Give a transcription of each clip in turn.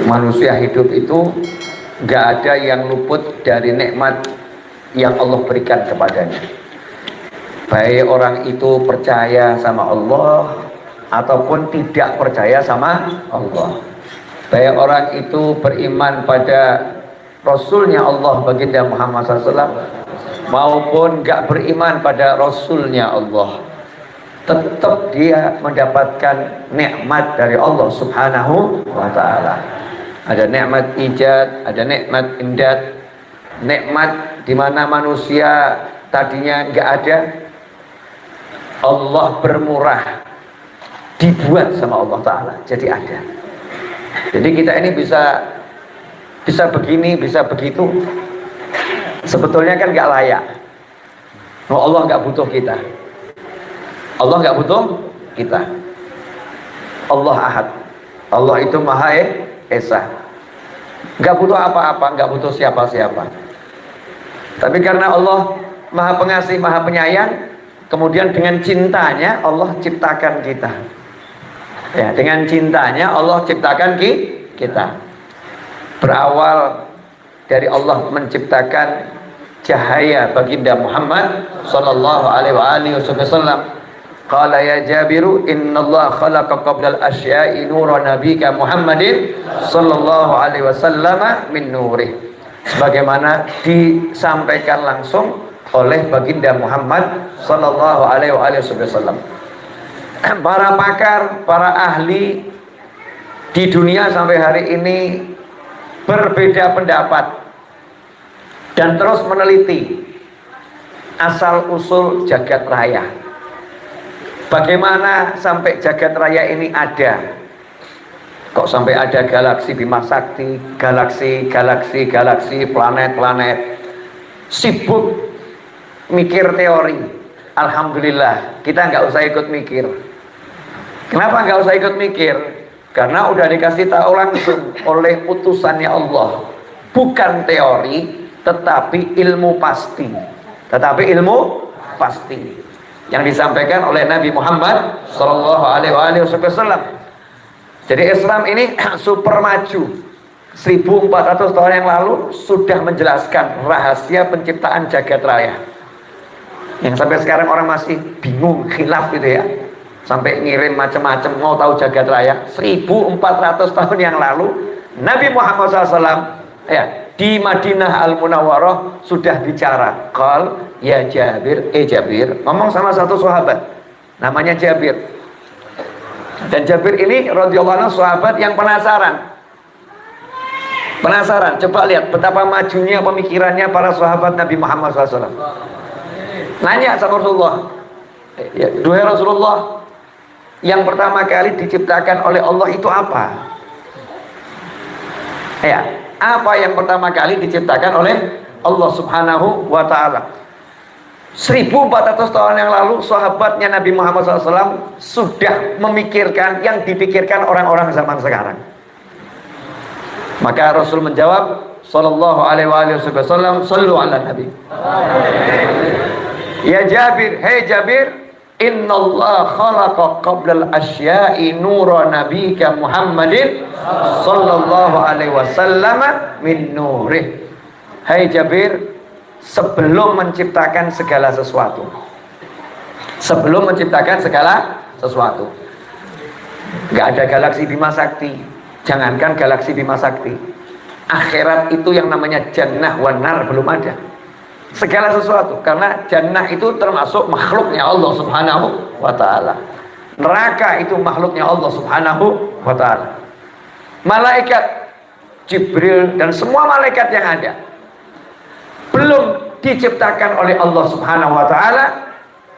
Manusia hidup itu nggak ada yang luput dari nikmat yang Allah berikan kepadanya. Baik orang itu percaya sama Allah ataupun tidak percaya sama Allah. Baik orang itu beriman pada Rasulnya Allah baginda Muhammad SAW maupun nggak beriman pada Rasulnya Allah, tetap dia mendapatkan nikmat dari Allah Subhanahu wa Ta'ala. Ada nikmat ijad, ada nikmat imdad, nikmat di mana manusia tadinya nggak ada, Allah bermurah dibuat sama Allah Ta'ala jadi ada. Jadi kita ini bisa begini, bisa begitu, sebetulnya kan nggak layak. Allah nggak butuh kita. Allah nggak butuh kita. Allah Ahad. Allah itu Maha Esa. Nggak butuh apa-apa, nggak butuh siapa-siapa. Tapi karena Allah Maha Pengasih, Maha Penyayang, kemudian dengan cintanya Allah ciptakan kita. Ya, dengan cintanya Allah ciptakan kita. Berawal dari Allah menciptakan cahaya baginda Muhammad sallallahu alaihi wasallam. Qala ya Jabiru innallaha khalaqa qabla al-asya'i nura nabika Muhammadin sallallahu alaihi wasallam min nurih. Sebagaimana disampaikan langsung oleh baginda Muhammad sallallahu alaihi wasallam. Para pakar, para ahli di dunia sampai hari ini berbeda pendapat dan terus meneliti asal usul jagat raya. Bagaimana sampai jagat raya ini ada? Kok sampai ada galaksi Bima Sakti, galaksi, planet-planet. Sibuk mikir teori. Alhamdulillah, kita nggak usah ikut mikir. Kenapa nggak usah ikut mikir? Karena udah dikasih tahu langsung oleh utusannya Allah. Bukan teori, tetapi ilmu pasti. Yang disampaikan oleh Nabi Muhammad sallallahu alaihi wasallam. Jadi Islam ini super maju. 1400 tahun yang lalu sudah menjelaskan rahasia penciptaan jagat raya. Yang sampai sekarang orang masih bingung, khilaf gitu ya. Sampai ngirim macam-macam mau tahu jagat raya. 1400 tahun yang lalu Nabi Muhammad SAW ya, di Madinah Al-Munawwarah sudah bicara. Qal ya Jabir, Jabir ngomong sama satu sahabat namanya Jabir. Dan Jabir ini radhiyallahu anhu sahabat yang penasaran, coba lihat betapa majunya pemikirannya para sahabat Nabi Muhammad SAW. Nanya sama Rasulullah, duhai Rasulullah, yang pertama kali diciptakan oleh Allah itu apa? Ya, apa yang pertama kali diciptakan oleh Allah Subhanahu wa Ta'ala? 1400 tahun yang lalu sahabatnya Nabi Muhammad SAW sudah memikirkan yang dipikirkan orang-orang zaman sekarang. Maka Rasul menjawab sallallahu alaihi wasallam, sallu ala nabi. Ya Jabir, hei Jabir, innallaha khalaqa qabla al-asya'i nura nabika Muhammadin sallallahu alaihi wasallam min nurih. Hai Jabir, sebelum menciptakan segala sesuatu, nggak ada galaksi Bima Sakti. Jangankan galaksi Bima Sakti, akhirat itu yang namanya jannah wan nar belum ada. Segala sesuatu, karena jannah itu termasuk makhluknya Allah Subhanahu wa Ta'ala. Neraka itu makhluknya Allah Subhanahu wa Ta'ala. Malaikat Jibril dan semua malaikat yang ada belum diciptakan oleh Allah Subhanahu wa Ta'ala.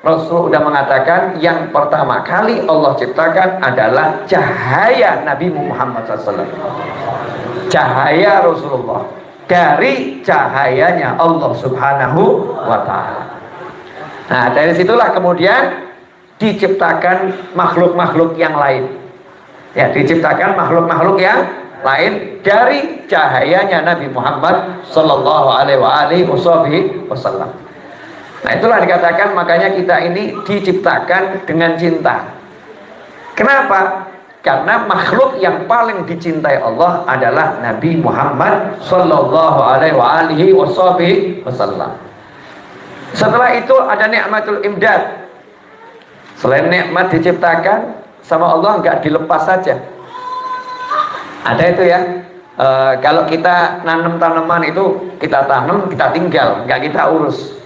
Rasul sudah mengatakan yang pertama kali Allah ciptakan adalah cahaya Nabi Muhammad SAW, cahaya Rasulullah, dari cahayanya Allah Subhanahu wa Ta'ala. Nah, dari situlah kemudian diciptakan makhluk-makhluk yang lain. Ya, diciptakan makhluk-makhluk yang lain dari cahayanya Nabi Muhammad sallallahu alaihi wasallam. Nah, itulah dikatakan makanya kita ini diciptakan dengan cinta. Kenapa? Karena makhluk yang paling dicintai Allah adalah Nabi Muhammad sallallahu alaihi wasallam. Setelah itu ada nikmatul imdad. Selain nikmat diciptakan sama Allah, nggak dilepas saja. Ada itu ya. Kalau kita nanam tanaman itu kita tanam, kita tinggal, nggak kita urus.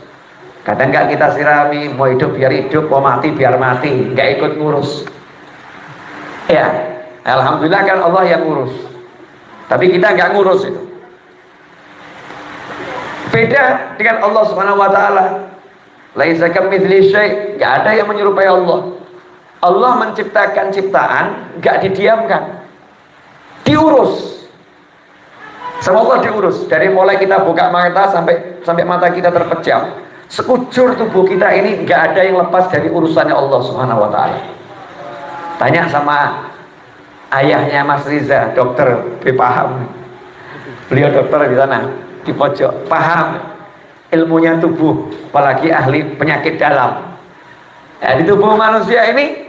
Kadang nggak kita sirami, mau hidup biar hidup, mau mati biar mati, nggak ikut ngurus. Ya, alhamdulillah kan Allah yang ngurus. Tapi kita nggak ngurus itu. Beda dengan Allah Subhanahu wa taala. Laisa kamitslihi syai', nggak ada yang menyerupai Allah. Allah menciptakan ciptaan, nggak didiamkan. Diurus. Sama Allah diurus. Dari mulai kita buka mata sampai mata kita terpejam. Sekujur tubuh kita ini nggak ada yang lepas dari urusannya Allah Subhanahu wa taala. Tanya sama ayahnya Mas Riza, dokter, paham. Beliau dokter di sana, di pojok, paham ilmunya tubuh, apalagi ahli penyakit dalam. Di tubuh manusia ini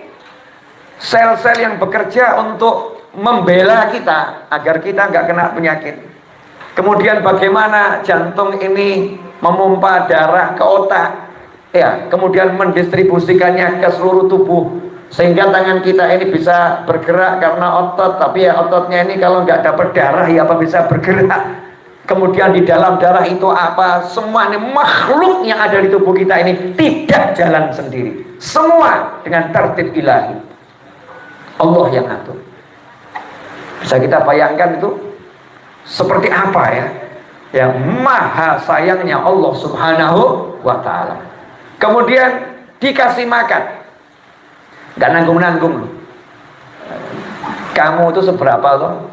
sel-sel yang bekerja untuk membela kita agar kita nggak kena penyakit. Kemudian bagaimana jantung ini memompa darah ke otak, ya, kemudian mendistribusikannya ke seluruh tubuh. Sehingga tangan kita ini bisa bergerak karena otot, tapi ya ototnya ini kalau nggak dapat darah ya apa bisa bergerak. Kemudian di dalam darah itu apa, semua ini makhluk yang ada di tubuh kita ini tidak jalan sendiri, semua dengan tertib ilahi, Allah yang atur. Bisa kita bayangkan itu seperti apa ya, yang maha sayangnya Allah Subhanahu wa ta'ala. Kemudian dikasih makan, gak nanggung-nanggung. Kamu itu seberapa loh?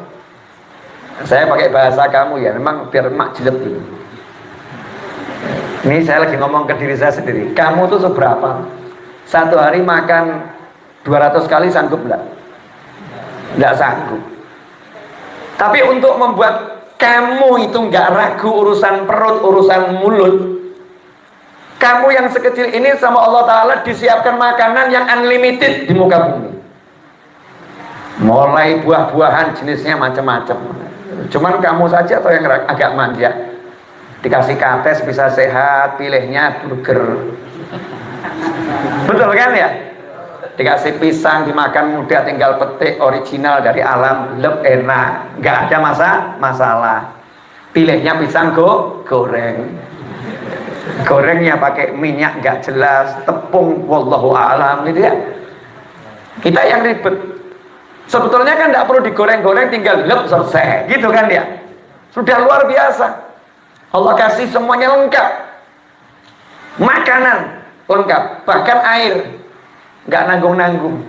Saya pakai bahasa kamu ya, memang biar mak jelek gitu. Ini saya lagi ngomong ke diri saya sendiri. Kamu itu seberapa? Satu hari makan 200 kali sanggup enggak? Enggak sanggup. Tapi untuk membuat kamu itu enggak ragu urusan perut, urusan mulut, kamu yang sekecil ini sama Allah Ta'ala disiapkan makanan yang unlimited di muka bumi. Mulai buah-buahan jenisnya macam-macam. Cuman kamu saja atau yang agak manja, dikasih kates bisa sehat, pilihnya burger. Betul kan ya? Dikasih pisang dimakan mudah, tinggal petik original dari alam, enak, nggak ada masalah. Pilihnya pisang goreng. Gorengnya pakai minyak nggak jelas, tepung wallahu a'lam gitu ya. Kita yang ribet. Sebetulnya kan nggak perlu digoreng-goreng, tinggal selesai, gitu kan ya. Sudah luar biasa. Allah kasih semuanya lengkap. Makanan lengkap, bahkan air nggak nanggung-nanggung.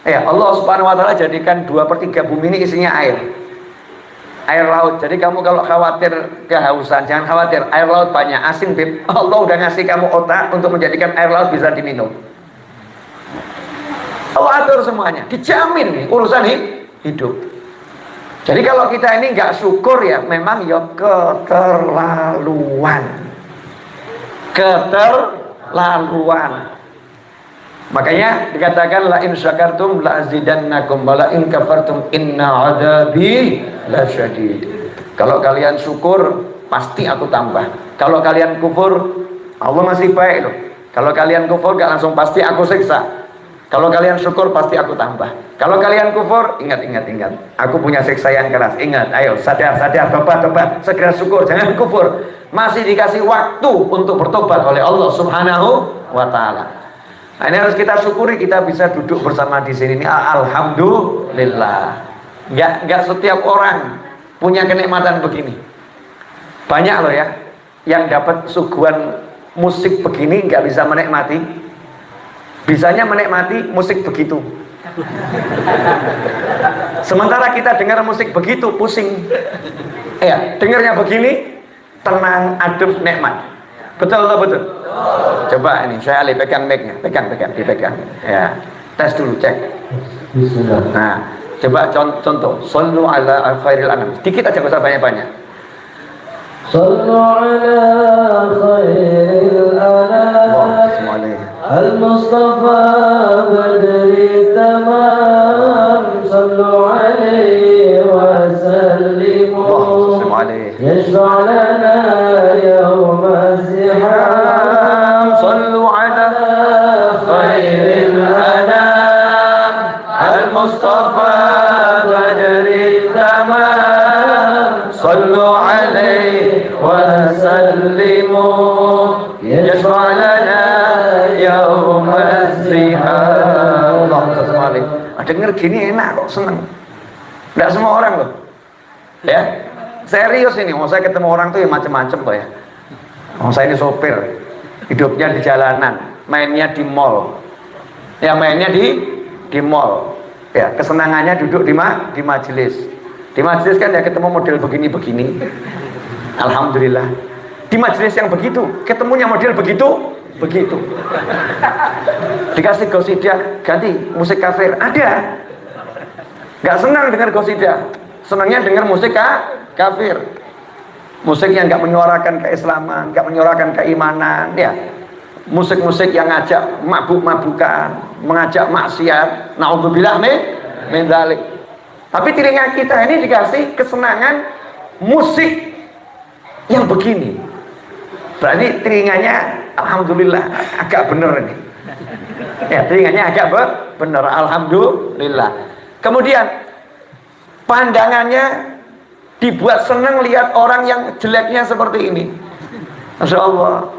Ya, Allah Subhanahu wa ta'ala jadikan 2/3 bumi ini isinya air laut. Jadi kamu kalau khawatir kehausan, jangan khawatir, air laut banyak, asin bib. Allah udah ngasih kamu otak untuk menjadikan air laut bisa diminum. Allah atur semuanya, dijamin nih urusan hidup. Jadi kalau kita ini nggak syukur ya, memang ya keterlaluan. Makanya dikatakan la in syakartum la azidannakum wa la in kafartum inna adzabi lasyadid. Kalau kalian syukur pasti aku tambah. Kalau kalian kufur, Allah masih baik loh. Kalau kalian kufur gak langsung pasti aku siksa. Kalau kalian syukur pasti aku tambah. Kalau kalian kufur, ingat. Aku punya siksa yang keras. Ingat, ayo sadar, tobat, segera syukur, jangan kufur. Masih dikasih waktu untuk bertobat oleh Allah Subhanahu wa ta'ala. Nah, ini harus kita syukuri, kita bisa duduk bersama di sini. Alhamdulillah. Enggak setiap orang punya kenikmatan begini. Banyak loh ya yang dapat suguhan musik begini nggak bisa menikmati. Bisanya menikmati musik begitu. Sementara kita dengar musik begitu pusing. Ya, dengarnya begini tenang, adem, nikmat. Betul atau betul? Coba ini, saya pegang mic-nya, dipegang. Ya, tes dulu, cek. Nah, coba contoh. Shallu ala khairil anam. Dikit aja, enggak usah banyak-banyak. Shallu ala khairil anam. Al-Mustafa badri tamam. يشفع لنا يوم الزحام صلوا على خير الأنام المصطفى بدر التمام صلوا عليه وسلموا يشفع لنا يوم الزحام. Allahumma shalli alaihi. Dengar gini enak kok, seneng. Tidak semua orang loh, ya serius ini. Mau saya ketemu orang tuh ya macam-macam kok ya. Mau saya ini sopir, hidupnya di jalanan, mainnya di mall, ya mainnya di mall, ya kesenangannya duduk di majelis. Di majelis kan ya ketemu model begini-begini. Alhamdulillah. Di majelis yang begitu, ketemunya model begitu. Dikasih gosidah, ganti musik kafir, ada. Gak senang dengar gosidah, senangnya dengar musik kafir. Musik yang gak menyuarakan keislaman, gak menyuarakan keimanan, ya. Musik-musik yang ngajak mabuk-mabukan, mengajak maksiat. Na'udzubillah min dzalik. Tapi telinga kita ini dikasih kesenangan musik yang begini. Berarti telinganya alhamdulillah agak bener ini. Ya, telinganya agak bener, alhamdulillah. Kemudian pandangannya dibuat senang lihat orang yang jeleknya seperti ini. Masya Allah.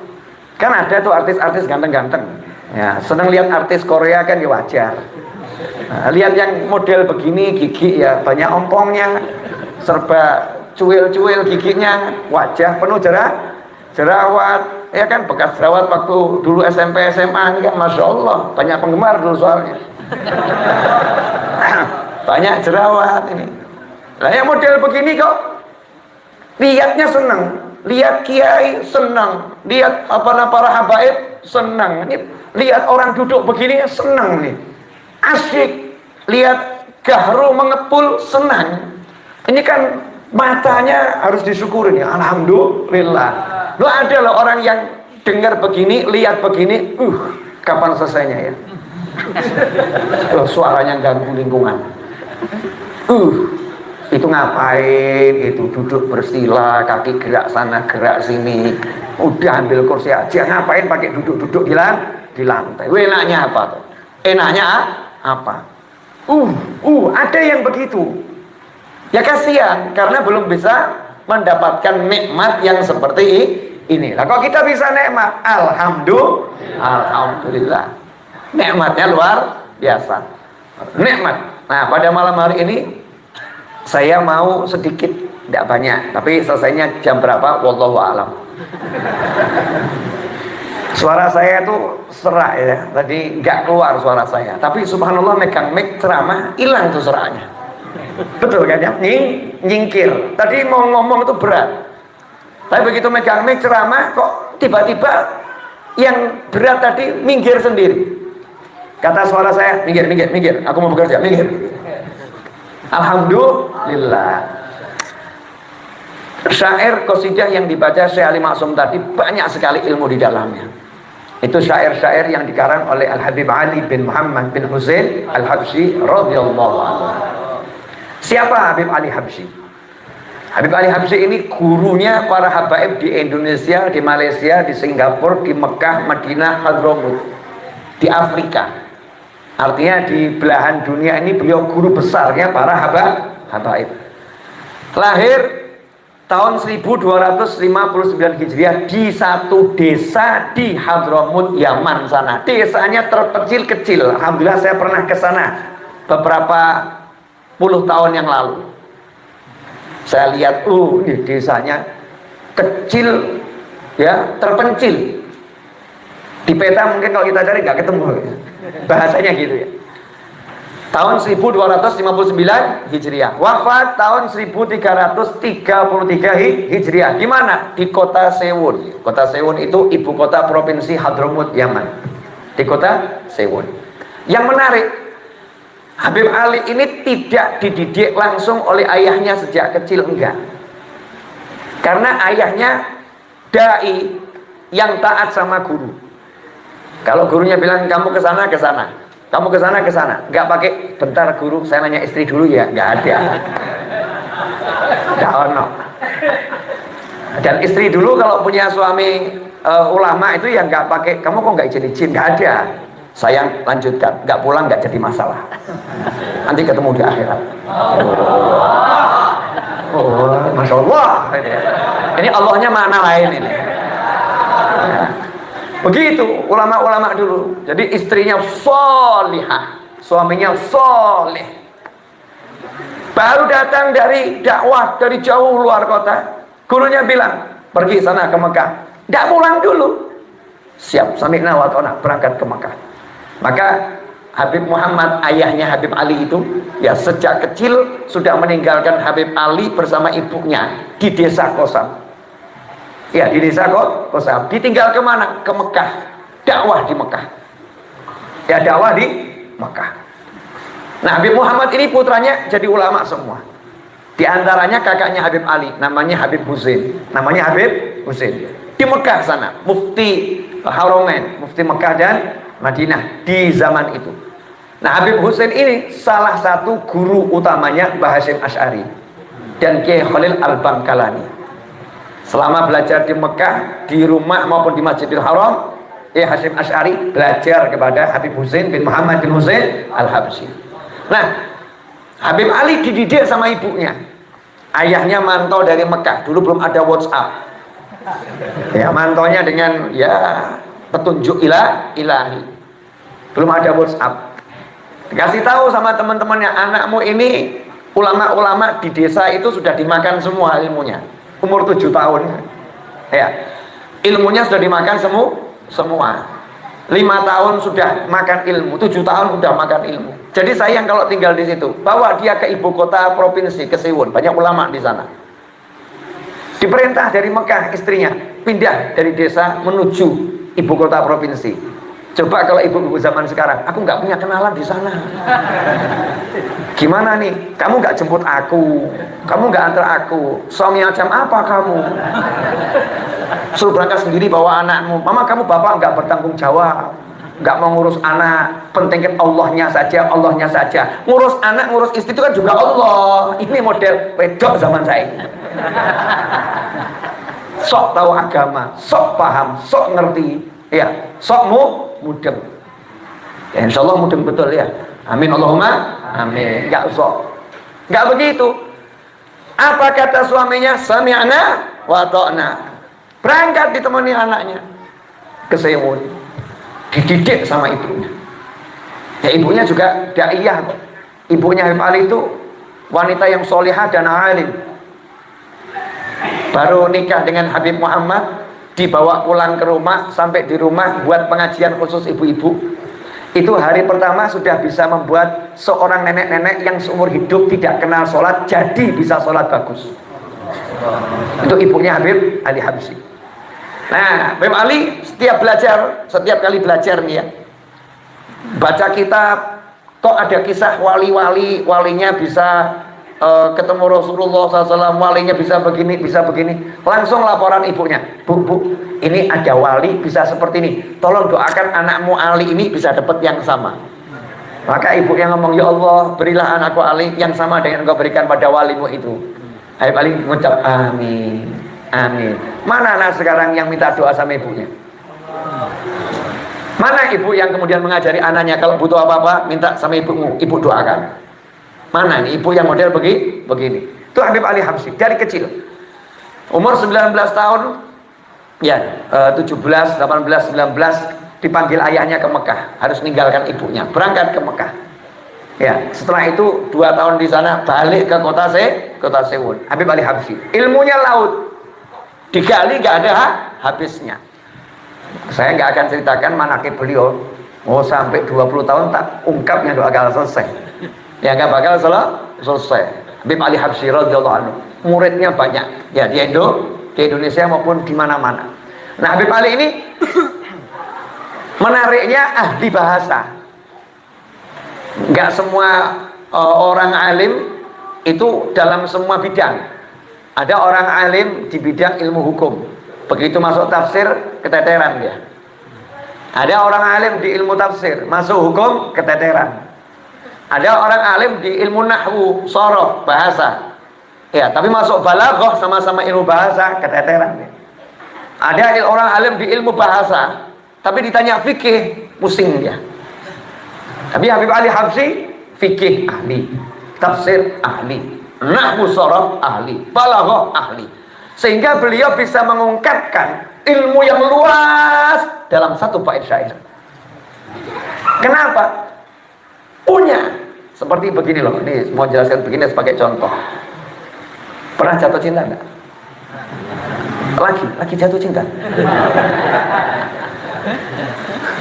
Kan ada tuh artis-artis ganteng-ganteng. Ya, senang lihat artis Korea kan ya wajar. Nah, lihat yang model begini gigi ya banyak ompongnya, serba cuil-cuil giginya, wajah penuh jerawat, ya kan bekas jerawat waktu dulu SMP SMA ini kan Masya Allah banyak penggemar dulu soalnya. Banyak jerawat ini. Lah yang model begini kok lihatnya senang, lihat kiai senang, lihat para habaib senang, ini lihat orang duduk begini senang nih, asyik, lihat gahru mengepul senang. Ini kan matanya harus disyukurin ya, alhamdulillah. Lo ada loh orang yang dengar begini, lihat begini, kapan selesainya ya? Loh, suaranya ganggu lingkungan. Itu ngapain? Itu duduk bersila, kaki gerak sana gerak sini. Udah ambil kursi aja, ngapain pakai duduk-duduk di lantai? Enaknya apa tuh? Enaknya apa? Ada yang begitu. Ya kasihan karena belum bisa mendapatkan nikmat yang seperti ini. Lah kok kita bisa nikmat? Alhamdulillah. Nikmatnya luar biasa. Nikmat. Nah, pada malam hari ini saya mau sedikit, tidak banyak, tapi selesainya jam berapa? Wallahu a'lam. Suara saya itu serak ya. Tadi nggak keluar suara saya. Tapi subhanallah megang mic ceramah hilang tuh seraknya. Betul kan ya? Nyingkir. Tadi mau ngomong itu berat. Tapi begitu megang mic ceramah kok tiba-tiba yang berat tadi minggir sendiri. Kata suara saya, minggir. Aku mau bekerja, minggir. Alhamdulillah. Syair qasidah yang dibaca Syekh Ali Maksum tadi banyak sekali ilmu di dalamnya. Itu syair-syair yang dikarang oleh Al-Habib Ali bin Muhammad bin Husain Al-Habsyi radhiyallahu anhu. Siapa Habib Ali Habsyi? Habib Ali Habsyi ini gurunya para habaib di Indonesia, di Malaysia, di Singapura, di Mekah, Madinah, Hadramut, di Afrika. Artinya di belahan dunia ini beliau guru besarnya para habaib. Lahir tahun 1259 Hijriah di satu desa di Hadramut, Yaman sana. Desanya terkecil-kecil. Alhamdulillah saya pernah ke sana beberapa puluh tahun yang lalu. Saya lihat, ini desanya kecil, ya, terpencil. Di peta mungkin kalau kita cari nggak ketemu, bahasanya gitu ya. Tahun 1259 Hijriah. Wafat tahun 1333 Hijriah. Di mana? Di kota Sewun. Kota Sewun itu ibu kota provinsi Hadramut, Yaman. Di kota Sewun. Yang menarik, Habib Ali ini tidak dididik langsung oleh ayahnya sejak kecil, enggak. Karena ayahnya dai yang taat sama guru. Kalau gurunya bilang kamu ke sana, kamu ke sana, enggak pakai bentar guru, saya nanya istri dulu ya, enggak ada. Enggak ono. Dan istri dulu kalau punya suami ulama itu yang nggak pakai, kamu kok nggak izin, nggak ada. Sayang, lanjutkan, nggak pulang nggak jadi masalah. Nanti ketemu di akhirat. Oh, masya Allah. Ini Allahnya mana lain ini. Ya. Begitu ulama-ulama dulu. Jadi istrinya solihah, suaminya soleh. Baru datang dari dakwah dari jauh luar kota. Gurunya bilang, pergi sana ke Mekah. Tidak pulang dulu. Siap, sami'na wa ta'na, berangkat ke Mekah. Maka Habib Muhammad, ayahnya Habib Ali itu, ya sejak kecil sudah meninggalkan Habib Ali bersama ibunya di desa Kosam. Ya, di desa Kosam. Ditinggal kemana? Ke Mekah. Dakwah di Mekah. Ya, dakwah di Mekah. Nah, Habib Muhammad ini putranya jadi ulama semua. Di antaranya kakaknya Habib Ali, namanya Habib Husain. Namanya Habib Husain. Di Mekah sana, mufti Haramain, mufti Mekah dan Madinah di zaman itu. Nah, Habib Husain ini salah satu guru utamanya Mbah Hasyim Asy'ari dan Kiai Khalil Al-Bangkalani. Selama belajar di Mekah, di rumah maupun di Masjidil Haram, Kiai Hasyim Asy'ari belajar kepada Habib Husain bin Muhammad bin Husain Al-Habsyi. Nah, Habib Ali dididik sama ibunya. Ayahnya mantau dari Mekah, dulu belum ada WhatsApp. Ya, mantaunya dengan ya petunjuk ilahi. Belum ada WhatsApp. Dikasih tahu sama teman-temannya, anakmu ini ulama-ulama di desa itu sudah dimakan semua ilmunya. Umur 7 tahun. Ya. Ilmunya sudah dimakan semua. 5 tahun sudah makan ilmu, 7 tahun sudah makan ilmu. Jadi sayang kalau tinggal di situ. Bawa dia ke ibu kota provinsi, ke Siwon. Banyak ulama di sana. Diperintah dari Mekah istrinya pindah dari desa menuju ibu kota provinsi. Coba kalau ibu-ibu zaman sekarang, aku nggak punya kenalan di sana. Gimana nih? Kamu nggak jemput aku, kamu nggak antar aku. Suami macam apa kamu? Suruh berangkat sendiri bawa anakmu. Mama, kamu bapak nggak bertanggung jawab, nggak mau ngurus anak. Penting kan Allahnya saja, Allahnya saja. Ngurus anak, ngurus istri itu kan juga Allah. Ini model wedok zaman saya. Sok tahu agama, sok paham, sok ngerti, ya, sok mudeng. Ya, insya Allah mudeng betul ya. Amin Allahumma amin. Enggak sok, enggak begitu. Apa kata suaminya? Sami'na wa ta'na. Berangkat ditemani anaknya ke Siwon, dididik sama ibunya. Ya, ibunya juga daiyah. Ibunya Habib Ali itu wanita yang solihah dan alim. Baru nikah dengan Habib Muhammad, dibawa pulang ke rumah, sampai di rumah buat pengajian khusus ibu-ibu. Itu hari pertama sudah bisa membuat seorang nenek-nenek yang seumur hidup tidak kenal sholat jadi bisa sholat bagus. Itu ibunya Habib Ali Habsyi. Nah, Habib Ali setiap kali belajar nih ya, baca kitab, kok ada kisah walinya bisa ketemu Rasulullah SAW, walinya bisa begini, langsung laporan ibunya, bu, ini ada wali bisa seperti ini, tolong doakan anakmu Ali ini bisa dapat yang sama. Maka ibunya ngomong, ya Allah, berilah anakku Ali yang sama dengan engkau berikan pada walimu itu. Habib Ali mengucap amin, amin. Mana anak sekarang yang minta doa sama ibunya? Mana ibu yang kemudian mengajari anaknya kalau butuh apa-apa minta sama ibumu, ibu doakan? Mana nih ibu yang model begini? Itu Habib Ali Habsyi dari kecil. Umur 19 tahun, ya 17, 18, 19 dipanggil ayahnya ke Mekah, harus meninggalkan ibunya, berangkat ke Mekah. Ya, setelah itu 2 tahun di sana, balik ke kota Siwon. Habib Ali Habsyi, ilmunya laut, digali nggak ada habisnya. Saya nggak akan ceritakan manaqib beliau. Oh, sampai 20 tahun tak ungkapnya doa bakal selesai. Ya nggak bakal selesai. Habib Ali Habsyi radhiyallahu anhu, muridnya banyak. Ya di Indonesia maupun di mana-mana. Nah, Habib Ali ini menariknya ahli bahasa. Nggak semua orang alim itu dalam semua bidang. Ada orang alim di bidang ilmu hukum, begitu masuk tafsir keteteran dia. Ada orang alim di ilmu tafsir, masuk hukum keteteran. Ada orang alim di ilmu nahwu, shorof, bahasa. Ya, tapi masuk balaghah sama-sama ilmu bahasa, keteteran. Ada orang alim di ilmu bahasa, tapi ditanya fikih, pusing dia. Tapi Habib Ali Habsyi, fikih ahli, tafsir ahli, nahwu sharaf ahli, balaghah ahli. Sehingga beliau bisa mengungkapkan ilmu yang luas dalam satu bait syair. Kenapa? Punya. Seperti begini loh, ini mau jelaskan begini sebagai contoh. Pernah jatuh cinta enggak? Lagi jatuh cinta.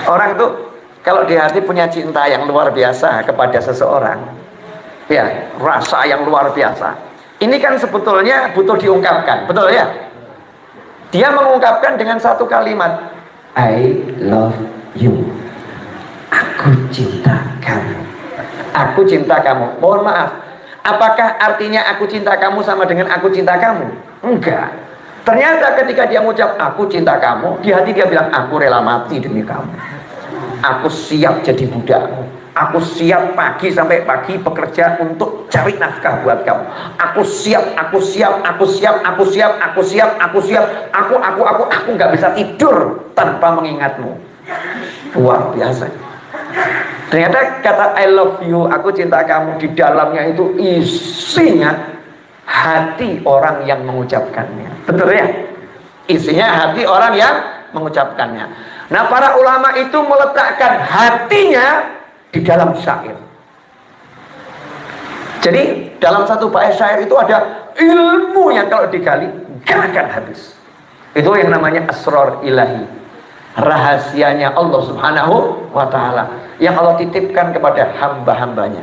Orang tuh kalau di hati punya cinta yang luar biasa kepada seseorang, ya, rasa yang luar biasa. Ini kan sebetulnya butuh diungkapkan, betul ya? Dia mengungkapkan dengan satu kalimat, I love you. Aku cinta kamu. Aku cinta kamu. Mohon maaf, apakah artinya aku cinta kamu sama dengan aku cinta kamu? Enggak. Ternyata ketika dia mengucap aku cinta kamu, di hati dia bilang aku rela mati demi kamu. Aku siap jadi budakmu. Aku siap pagi sampai pagi bekerja untuk cari nafkah buat kamu. Aku siap, aku siap, aku siap, aku siap, aku siap, aku siap. Aku nggak bisa tidur tanpa mengingatmu. Luar biasa. Ternyata kata I love you, aku cinta kamu, di dalamnya itu isinya hati orang yang mengucapkannya. Betul ya? Isinya hati orang yang mengucapkannya. Nah, para ulama itu meletakkan hatinya di dalam syair. Jadi dalam satu bait syair itu ada ilmu yang kalau digali gak akan habis. Itu yang namanya asrar ilahi, rahasianya Allah subhanahu wa ta'ala yang Allah titipkan kepada hamba-hambanya.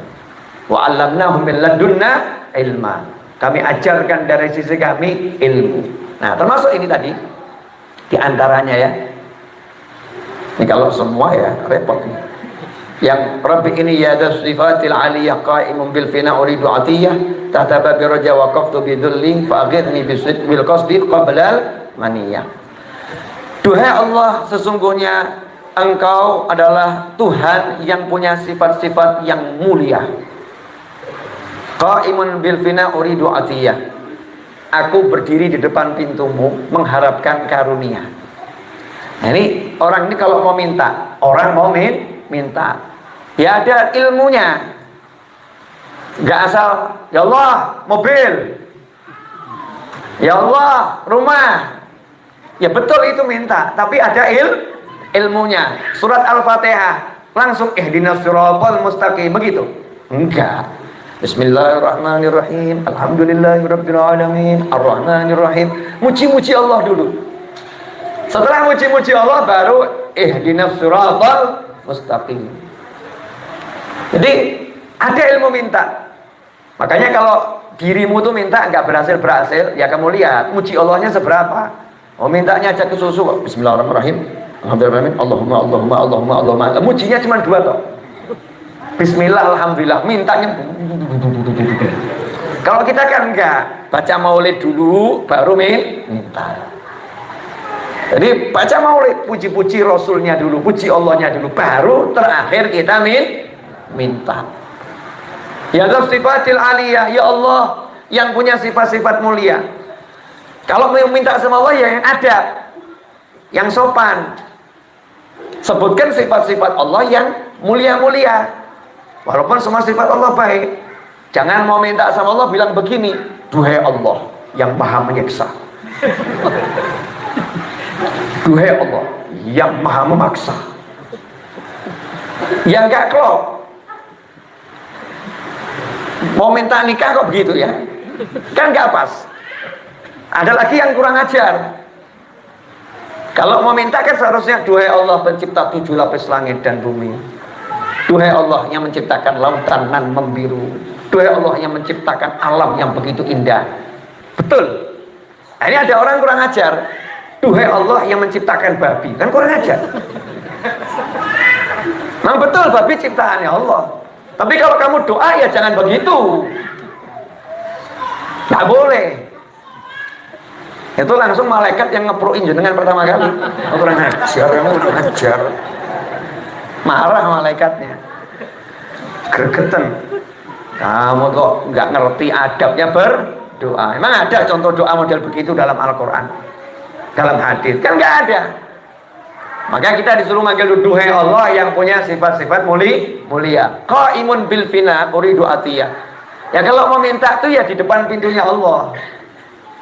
Wa 'allamnahu min ladunna ilma. Kami ajarkan dari sisi kami ilmu. Nah, termasuk ini tadi di antaranya ya. Ini kalau semua ya repot nih. Yang Rabbi ini ya das sifatil aliyah qaimun bil fina uridu atiyah tahta babi raja waqaftu bidulli fa'aghidni bil qasdi qablal maniyah. Duhai Allah, sesungguhnya Engkau adalah Tuhan yang punya sifat-sifat yang mulia. Qaimun bil fina uridu atiyah. Aku berdiri di depan pintumu mengharapkan karunia. Nah, ini orang ini kalau mau minta, orang mau minta, ya ada ilmunya. Nggak asal, ya Allah mobil, ya Allah rumah. Ya betul itu minta, tapi ada ilmunya. Surat Al-Fatihah langsung ihdinas siratal mustaqim begitu? Enggak. Bismillahirrahmanirrahim. Alhamdulillahirabbil alamin. Arrahmanirrahim. Muji-muji Allah dulu. Setelah muji-muji Allah baru ihdinas siratal mustaqim. Jadi ada ilmu minta. Makanya kalau dirimu tuh minta nggak berhasil, ya kamu lihat muji Allahnya seberapa. Oh mintanya aja ke susu. Bismillahirrahmanirrahim. Alhamdulillah. Allahumma. Mujinya cuma 2 toh. Bismillah, alhamdulillah. Mintanya. Kalau kita kan enggak, baca maulid dulu baru minta. Jadi baca maulid, puji-puji Rasulnya dulu, puji Allahnya dulu, baru terakhir kita minta. Ya Allah sifatil aliyah, ya Allah yang punya sifat-sifat mulia. Kalau mau minta sama Allah ya yang ada, yang sopan. Sebutkan sifat-sifat Allah yang mulia-mulia. Walaupun semua sifat Allah baik. Jangan mau minta sama Allah bilang begini, duhai Allah yang maha menyiksa. Duhai Allah yang maha memaksa. Yang gak klop. Mau minta nikah kok begitu ya? Kan gak pas. Ada lagi yang kurang ajar. Kalau mau minta kan seharusnya duhai Allah pencipta 7 lapis langit dan bumi. Duhai Allah yang menciptakan lautan nan membiru. Duhai Allah yang menciptakan alam yang begitu indah. Betul. Nah, ini ada orang kurang ajar. Duhai Allah yang menciptakan babi. Kan kurang ajar. Memang betul babi ciptaannya Allah. Tapi kalau kamu doa ya jangan begitu. Nggak boleh. Itu langsung malaikat yang ngeproin jenengan pertama kali. Oh, kurang ajar, kamu kurang ajar. Marah malaikatnya. Gregetan. Kamu kok nggak ngerti adabnya doa. Emang ada contoh doa model begitu dalam Al-Quran, dalam hadis? Kan nggak ada. Maka kita disuruh manggil duhai Allah yang punya sifat-sifat mulia. Qaimun bil fina uridu atiyah. Ya kalau mau minta tuh ya di depan pintunya Allah.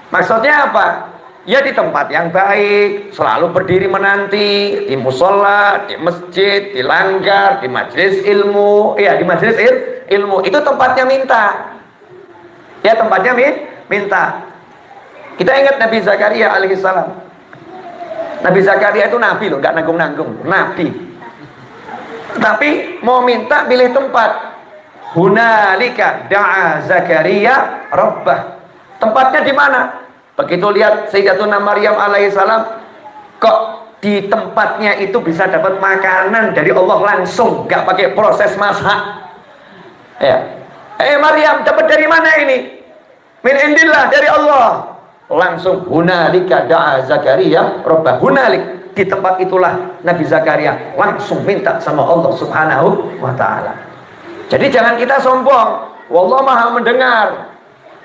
Maksudnya apa? Ya di tempat yang baik, selalu berdiri menanti, di musola, di masjid, di langgar, di majelis ilmu. Ya di majelis ilmu itu tempatnya minta. Ya tempatnya minta. Kita ingat Nabi Zakaria alaihissalam. Nabi Zakaria itu nabi loh, nggak nanggung-nanggung, nabi. Tapi mau minta pilih tempat. Hunalika da'a Zakaria Rabbah. Tempatnya di mana? Begitu lihat Sayyidatuna Maryam alaihissalam, kok di tempatnya itu bisa dapat makanan dari Allah langsung, nggak pakai proses masak. Ya. Maryam, dapat dari mana ini? Min indillah, dari Allah. Langsung hunalika da'a Zakaria Rabbah. Hunalik, di tempat itulah Nabi Zakaria langsung minta sama Allah Subhanahu wa ta'ala. Jadi jangan kita sombong. Wallah maha mendengar,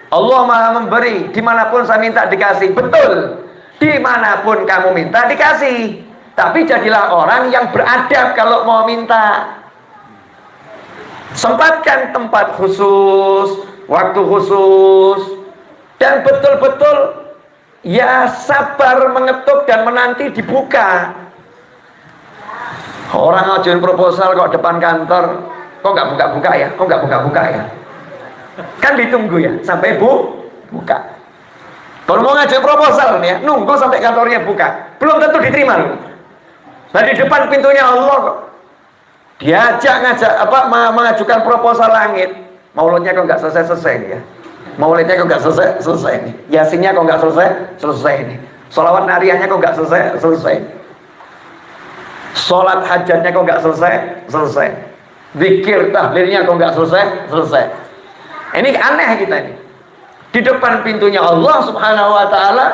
Allah maha memberi. Dimanapun saya minta dikasih. Betul, dimanapun kamu minta dikasih. Tapi jadilah orang yang beradab kalau mau minta. Sempatkan tempat khusus, waktu khusus, dan betul-betul ya sabar mengetuk dan menanti dibuka. Orang ngajuin proposal kok depan kantor, kok nggak buka-buka ya? Kok nggak buka-buka ya? Kan ditunggu ya sampai buka. Kalau mau ngajuin proposal nih ya, nunggu sampai kantornya buka, belum tentu diterima loh. Nah di depan pintunya Allah kok diajak mengajukan proposal langit. Mauludnya kok nggak selesai nih ya? Maulidnya kok nggak selesai nih? Yasinnya kok nggak selesai nih? Sholawat nariyahnya kok nggak selesai? Sholat hajatnya kok nggak selesai? Zikir tahlilnya kok nggak selesai? Ini aneh kita ini. Di depan pintunya Allah Subhanahu wa ta'ala,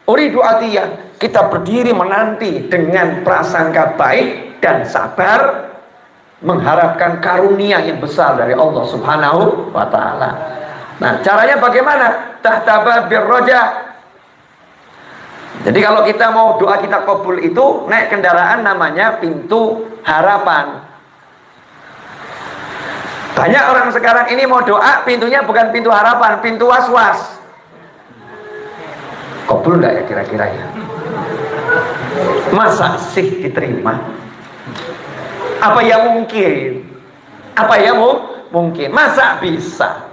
uridu atiyah, kita berdiri menanti dengan prasangka baik dan sabar, mengharapkan karunia yang besar dari Allah Subhanahu wa ta'ala. Nah, caranya bagaimana? Tahtaba birroja. Jadi kalau kita mau doa kita kabul itu naik kendaraan namanya pintu harapan. Banyak orang sekarang ini mau doa pintunya bukan pintu harapan, pintu was-was. Kabul enggak ya kira-kira ya? Masa sih diterima? Apa ya mungkin? Masa bisa?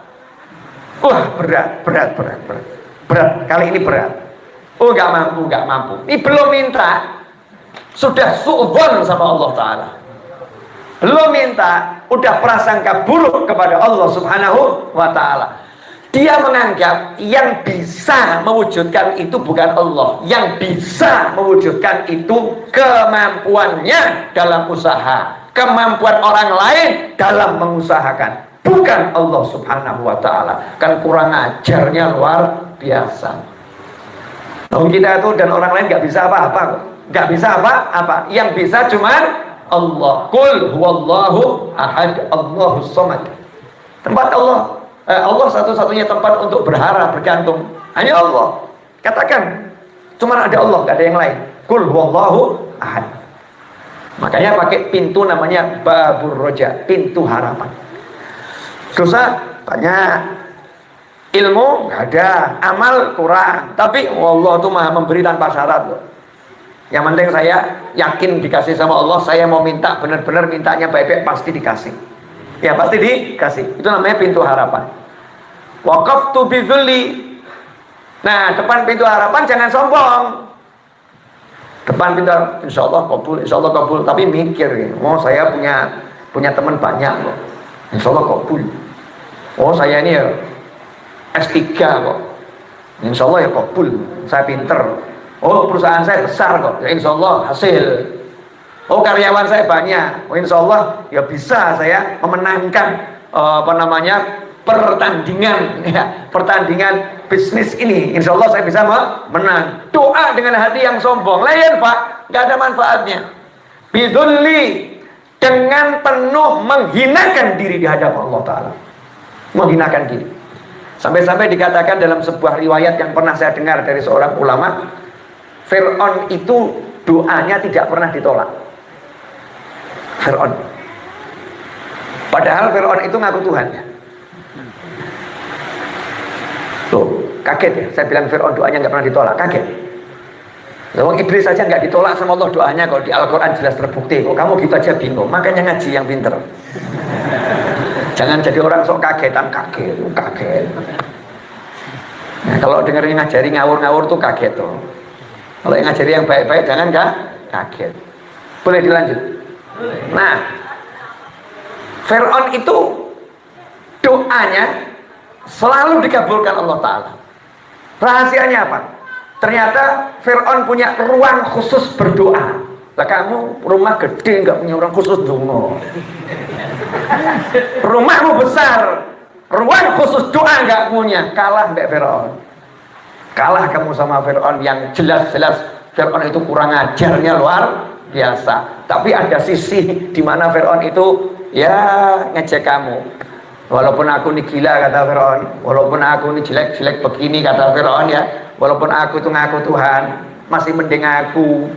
Wah berat. Kali ini berat. Oh nggak mampu. Ini belum minta, sudah su'dzon sama Allah Ta'ala. Belum minta, udah prasangka buruk kepada Allah Subhanahu wa Ta'ala. Dia menganggap yang bisa mewujudkan itu bukan Allah. Yang bisa mewujudkan itu kemampuannya dalam usaha, kemampuan orang lain dalam mengusahakan, bukan Allah Subhanahu wa ta'ala. Kan kurang ajarnya luar biasa. Nah, kita itu dan orang lain nggak bisa apa-apa. Nggak bisa apa-apa. Yang bisa cuman Allah. Qul huwallahu ahad, Allahus samad. Tempat Allah, Allah satu-satunya tempat untuk berharap, bergantung hanya Allah. Katakan cuman ada Allah, nggak ada yang lain. Qul huwallahu ahad. Makanya pakai pintu namanya babur roja, pintu harapan. Dosa banyak, ilmu nggak ada, amal kurang, tapi Allah tuh maha memberi tanpa syarat loh. Yang penting saya yakin dikasih sama Allah. Saya mau minta, benar-benar mintanya baik-baik, pasti dikasih. Ya pasti dikasih. Itu namanya pintu harapan. Waqaftu bidzulli. Nah, depan pintu harapan jangan sombong. Depan pintu, insya Allah kabul. Tapi mikir, oh saya punya teman banyak loh. Insya Allah kabul. Oh saya ini ya S3 kok. Insya Allah ya kabul. Saya pinter. Oh perusahaan saya besar kok. Ya insya Allah hasil. Oh karyawan saya banyak. Oh insya Allah ya bisa saya memenangkan pertandingan bisnis ini. Insya Allah saya bisa menang. Doa dengan hati yang sombong lain pak, nggak ada manfaatnya. Bidzulli, dengan penuh menghinakan diri di hadapan Allah Ta'ala. Menghinakan diri. Sampai-sampai dikatakan dalam sebuah riwayat yang pernah saya dengar dari seorang ulama, Fir'aun itu doanya tidak pernah ditolak. Fir'aun. Padahal Fir'aun itu ngaku Tuhan ya. Tuh, kaget ya, saya bilang Fir'aun doanya nggak pernah ditolak, kaget. Lalu iblis saja nggak ditolak sama Allah doanya, kalau di Al-Quran jelas terbukti. Kok kamu gitu aja bingung? Makanya ngaji yang pinter. Jangan jadi orang sok kagetan, kaget. Nah, kalau dengerin ngajari ngawur-ngawur tuh kaget tuh. Kalau yang ngajari yang baik-baik jangan kaget. Boleh dilanjut? Nah, Fir'aun itu doanya selalu dikabulkan Allah Ta'ala. Rahasianya apa? Ternyata Fir'aun punya ruang khusus berdoa. Lah kamu rumah gede nggak punya ruang khusus dongo. Rumahmu besar, ruang khusus doa nggak punya, kalah Mbak Fir'aun. Kalah kamu sama Fir'aun yang jelas-jelas Fir'aun itu kurang ajarnya luar biasa. Tapi ada sisi di mana Fir'aun itu ya ngecek kamu. Walaupun aku ini gila kata Fir'aun, walaupun aku ini jelek-jelek begini kata Fir'aun ya, walaupun aku itu ngaku Tuhan, masih mending aku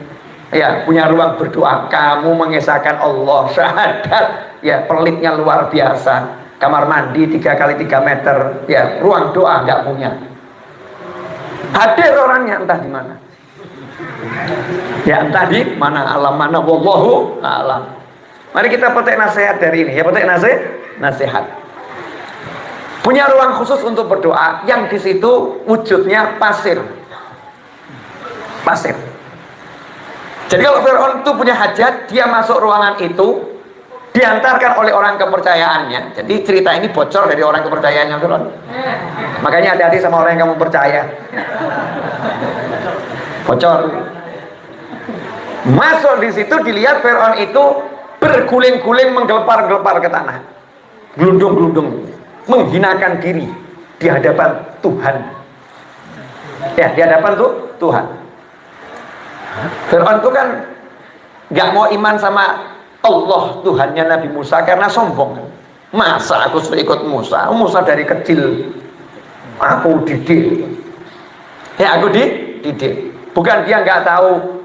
ya punya ruang berdoa. Kamu mengesahkan Allah, syahadat ya, pelitnya luar biasa. Kamar mandi 3 kali 3 meter ya, ruang doa nggak punya. Hadir orangnya entah di mana. Ya entah di mana, alam mana, wallahu alam. Mari kita petik nasihat dari ini ya, petik nasihat. Punya ruang khusus untuk berdoa yang di situ wujudnya pasir. Jadi kalau Fir'aun itu punya hajat, dia masuk ruangan itu, diantarkan oleh orang kepercayaannya. Jadi cerita ini bocor dari orang kepercayaannya Fir'aun. Makanya hati-hati sama orang yang kamu percaya. Bocor. Masuk di situ, dilihat Fir'aun itu berguling-guling menggelepar-gelepar ke tanah, gelundung-gelundung, menghinakan diri di hadapan Tuhan. Ya, di hadapan Tuhan. Fir'aun itu kan gak mau iman sama Allah Tuhannya Nabi Musa karena sombong. Masa aku suruh ikut Musa? Musa dari kecil aku didik. Ya aku didik. Bukan dia nggak tahu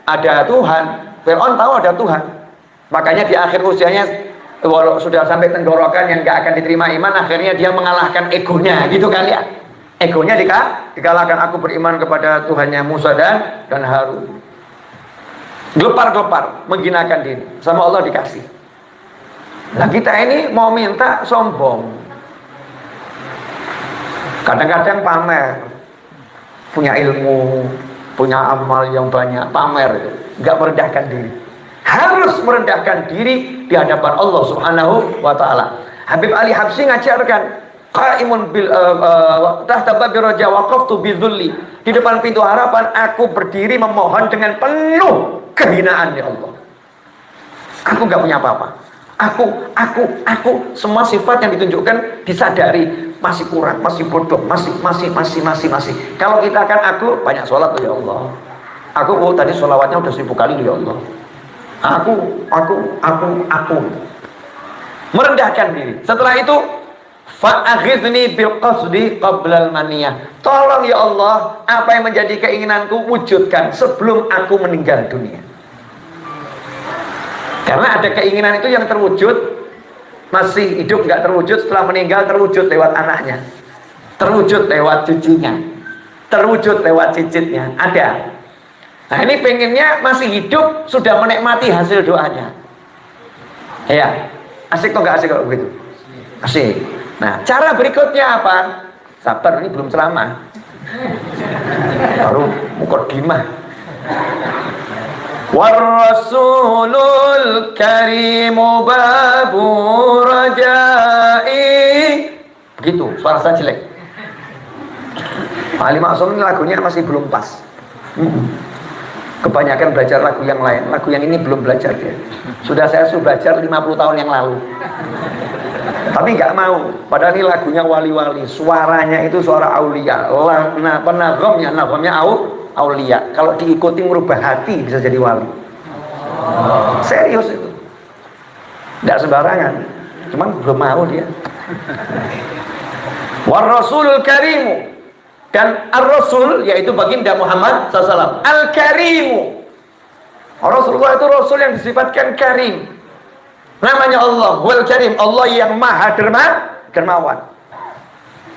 ada Tuhan. Fir'aun tahu ada Tuhan. Makanya di akhir usianya, walau sudah sampai tenggorokan yang nggak akan diterima iman, akhirnya dia mengalahkan egonya, gitu kan ya? Egonya dikalahkan. Aku beriman kepada Tuhannya Musa dan Harun. Gelepar-gelepar, menghinakan diri. Sama Allah dikasih. Nah kita ini mau minta sombong. Kadang-kadang pamer. Punya ilmu, punya amal yang banyak, pamer. Nggak merendahkan diri. Harus merendahkan diri di hadapan Allah Subhanahu wa Ta'ala. Habib Ali Habsyi ngajarkan, qaimun bil tahta babi raja waqaftu bidzulli. Di depan pintu harapan aku berdiri memohon dengan penuh kehinaan ya Allah. Aku nggak punya apa-apa. Aku semua sifat yang ditunjukkan disadari masih kurang, masih bodoh, masih. Kalau kita kan aku banyak sholat ya Allah. Aku tadi sholawatnya udah 1000 kali ya Allah. Aku merendahkan diri. Setelah itu fa'aghidni bil qasdi qabla al maniyah. Tolong ya Allah, apa yang menjadi keinginanku wujudkan sebelum aku meninggal dunia. Karena ada keinginan itu yang terwujud masih hidup nggak terwujud, setelah meninggal terwujud lewat anaknya, terwujud lewat cucunya, terwujud lewat cicitnya. Ada. Nah ini pengennya masih hidup sudah menikmati hasil doanya. Ya, asik atau nggak asik kalau begitu? Asik. Nah, cara berikutnya apa? Sabar, ini belum ceramah. Baru mukaddimah. War-rasulul karimu babu rajai. Begitu, suara saya jelek. Ali Maksum ini lagunya masih belum pas. Kebanyakan belajar lagu yang lain. Lagu yang ini belum belajar dia. Sudah belajar 50 tahun yang lalu. Tapi nggak mau. Padahal ini lagunya wali-wali. Suaranya itu suara aulia. Nagomnya aulia. Kalau diikuti merubah hati bisa jadi wali. Serius itu. Nggak sembarangan. Cuman belum mau dia. War Rasulul Karimu, dan Ar-Rasul yaitu baginda Muhammad SAW, Al-Karimu. Rasulullah itu Rasul yang disifatkan Karim. Namanya Allah, Wal Karim, Allah yang maha dermawan.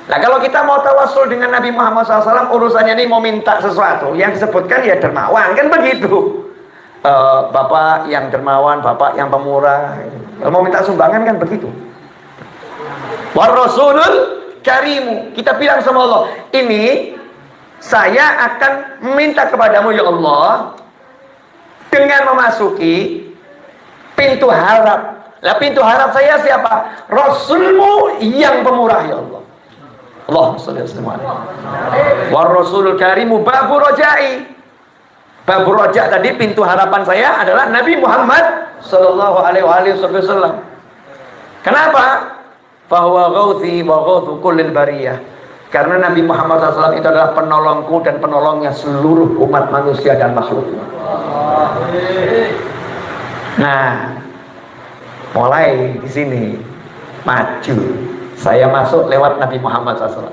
Nah kalau kita mau tawasul dengan Nabi Muhammad SAW, urusannya ini mau minta sesuatu, yang disebutkan ya dermawan, kan begitu. Bapak yang dermawan, bapak yang pemurah. Kalau mau minta sumbangan kan begitu. War Rasulul Karimu, kita bilang sama Allah, ini saya akan meminta kepadamu ya Allah dengan memasuki pintu harap. Lah pintu harap saya siapa? Rasulmu yang pemurah ya Allah. Allahumma sholli alaihi. War Rasulul Karimu babu rojai. Babu roja tadi pintu harapan saya adalah Nabi Muhammad sallallahu alaihi wasallam. Kenapa? Fahuwa ghauthi wa ghauthu kullil bariyah. Karena Nabi Muhammad SAW itu adalah penolongku dan penolongnya seluruh umat manusia dan makhluk. Nah, mulai di sini maju. Saya masuk lewat Nabi Muhammad SAW.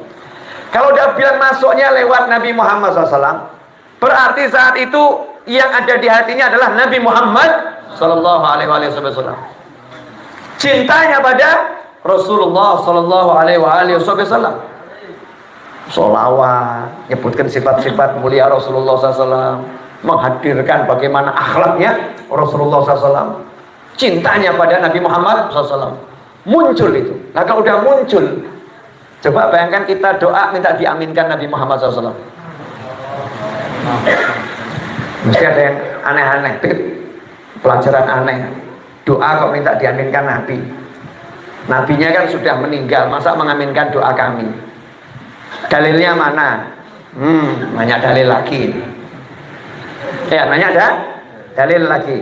Kalau udah bilang masuknya lewat Nabi Muhammad SAW, berarti saat itu yang ada di hatinya adalah Nabi Muhammad SAW. Cintanya pada Rasulullah sallallahu alaihi wasallam. Sholawat, nyebutkan sifat-sifat mulia Rasulullah SAW, menghadirkan bagaimana akhlaknya Rasulullah SAW, cintanya pada Nabi Muhammad SAW. Muncul itu. Nah kalau udah muncul, coba bayangkan kita doa minta diaminkan Nabi Muhammad SAW. Mesti ada yang aneh-aneh, pelajaran aneh. Doa kok minta diaminkan Nabi. Nabinya kan sudah meninggal, masa mengaminkan doa kami? Dalilnya mana? Nanya dalil lagi. Ya, nanya ada dalil lagi.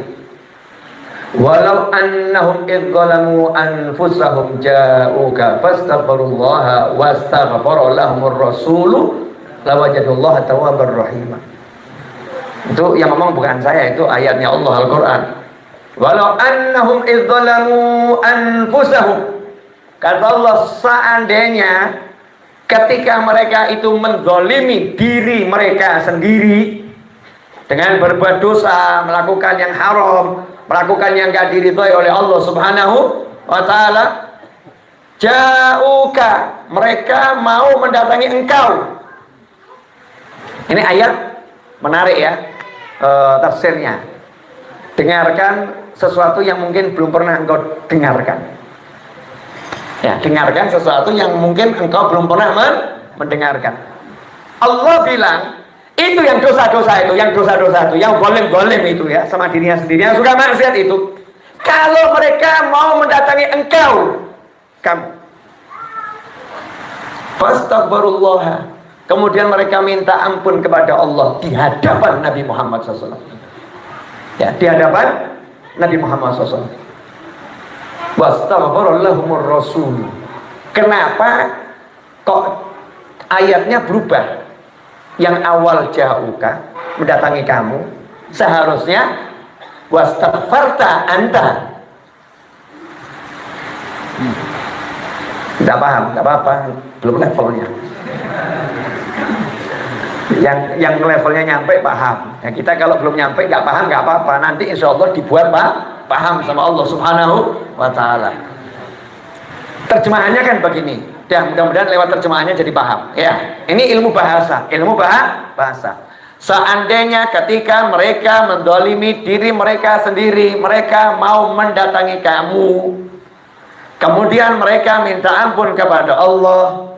Walau annahum idzalamu anfusahum ja'uka fastaghfirullaha wastaghfara lahumur rasulu lawajadullaha tawwabar rahim. Itu yang ngomong bukan saya, itu ayatnya Allah Al-Qur'an. Walau annahum idzalamu anfusahum, kata Allah, seandainya ketika mereka itu menzalimi diri mereka sendiri dengan berbuat dosa, melakukan yang haram, melakukan yang gak diridhoi oleh Allah Subhanahu wa ta'ala, ja'uka, mereka mau mendatangi engkau. Ini ayat menarik ya, tafsirnya. Dengarkan sesuatu yang mungkin belum pernah engkau dengarkan. Ya, dengarkan sesuatu yang mungkin engkau belum pernah mendengarkan. Allah bilang, itu yang dosa-dosa itu, yang zalim-zalim itu ya, sama dirinya sendiri, yang suka maksiat itu. Kalau mereka mau mendatangi engkau, kamu, fastaghfirullah, kemudian mereka minta ampun kepada Allah di hadapan Nabi Muhammad SAW. Ya, di hadapan Nabi Muhammad SAW. Wastaghfirallahumur rasul. Kenapa kok ayatnya berubah? Yang awal ja'uka, mendatangi kamu, seharusnya wastaghfarta anta. Tidak paham, tidak apa-apa, belum levelnya. Yang levelnya nyampe paham. Ya, kita kalau belum nyampe nggak paham nggak apa-apa. Nanti insya Allah dibuat paham sama Allah Subhanahu wa ta'ala. Terjemahannya kan begini. Ya, mudah-mudahan lewat terjemahannya jadi paham. Ya, ini ilmu bahasa, bahasa. Seandainya ketika mereka mendolimi diri mereka sendiri, mereka mau mendatangi kamu, kemudian mereka minta ampun kepada Allah,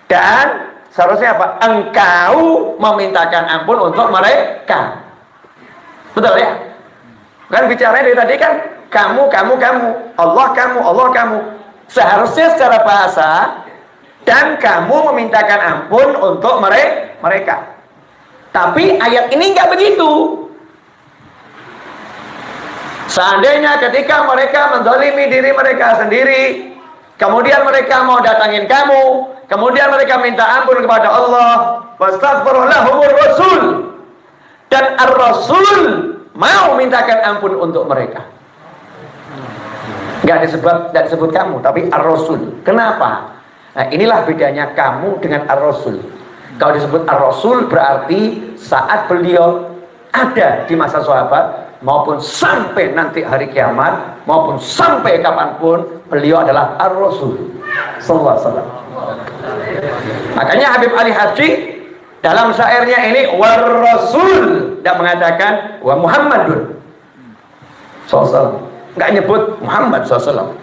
dan seharusnya apa? Engkau memintakan ampun untuk mereka. Betul ya? Kan bicaranya dari tadi kan kamu, Allah kamu. Seharusnya secara bahasa, dan kamu memintakan ampun untuk mereka. Tapi ayat ini nggak begitu. Seandainya ketika mereka menzalimi diri mereka sendiri, kemudian mereka mau datangin kamu, kemudian mereka minta ampun kepada Allah, wastaghfirullah rasul, dan ar-rasul mau mintakan ampun untuk mereka. Nggak disebut kamu, tapi ar-rasul. Kenapa? Nah, inilah bedanya kamu dengan ar-rasul. Kalau disebut ar-rasul berarti saat beliau ada di masa sahabat maupun sampai nanti hari kiamat maupun sampai kapanpun, beliau adalah ar-rasul sallallahu alaihi wasallam. Makanya Habib Ali Habsyi dalam syairnya ini war rasul tidak mengatakan wa Muhammadun sallallahu, nggak nyebut Muhammad sallallahu,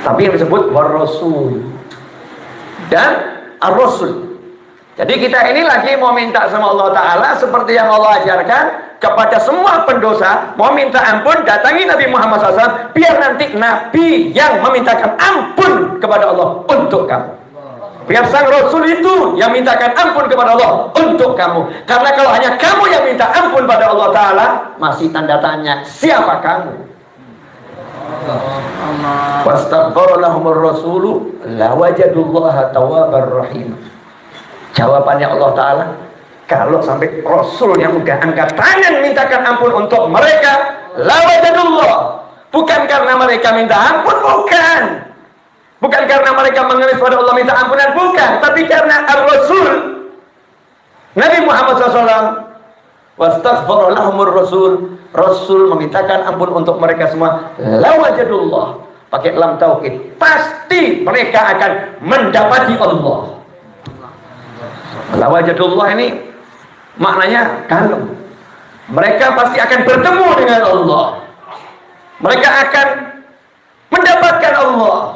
tapi yang disebut war rasul dan ar-rasul. Jadi kita ini lagi mau minta sama Allah Ta'ala seperti yang Allah ajarkan kepada semua pendosa, mau minta ampun, datangi Nabi Muhammad SAW, biar nanti Nabi yang memintakan ampun kepada Allah untuk kamu. Biar sang Rasul itu yang mintakan ampun kepada Allah untuk kamu. Karena kalau hanya kamu yang minta ampun pada Allah Ta'ala, masih tanda tanya, siapa kamu? Wastaghfara lahumur rasulu lawajadullaha tawwabar rahim. Jawabannya Allah Ta'ala, kalau sampai Rasul yang udah angkat tangan mintakan ampun untuk mereka, lawajadullah, bukan karena mereka minta ampun, bukan karena mereka mengemis pada Allah minta ampunan, bukan, tapi karena ar-Rasul Nabi Muhammad SAW wastaghfara lahumur rasul, Rasul memintakan ampun untuk mereka semua, lawajadullah, pakai lam taukid, pasti mereka akan mendapati Allah. Lawajadullah ini maknanya dalam. Mereka pasti akan bertemu dengan Allah. Mereka akan mendapatkan Allah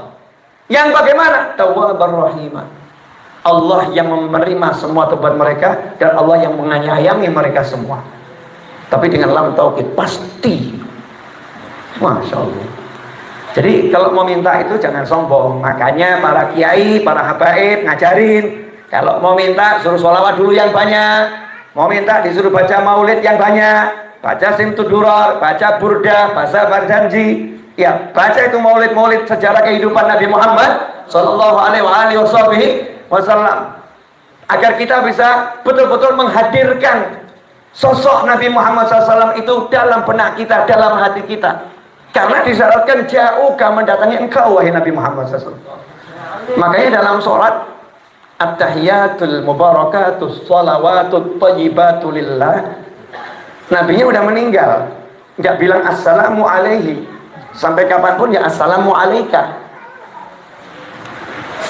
yang bagaimana? Tawwabar rahimah. Allah yang menerima semua tobat mereka dan Allah yang menyayangi mereka semua. Tapi dengan lam taukid, pasti. Masya Allah. Jadi kalau mau minta itu jangan sombong. Makanya para kiai, para habaib ngajarin, kalau mau minta suruh sholawat dulu yang banyak, mau minta disuruh baca maulid yang banyak, baca simtudurar, baca burdah, baca barjanji, ya baca itu maulid-maulid sejarah kehidupan Nabi Muhammad Sallallahu Alaihi Wasallam, agar kita bisa betul-betul menghadirkan sosok Nabi Muhammad SAW itu dalam benak kita, dalam hati kita. Karena disyaratkan jauh mendatangi engkau wahai Nabi Muhammad SAW. Makanya dalam sholat at-tahiyatul mubarakatus salawatut thayyibatu lillah, nabinya udah meninggal, nggak bilang assalamu alaihi, sampai kapanpun ya assalamu alaika,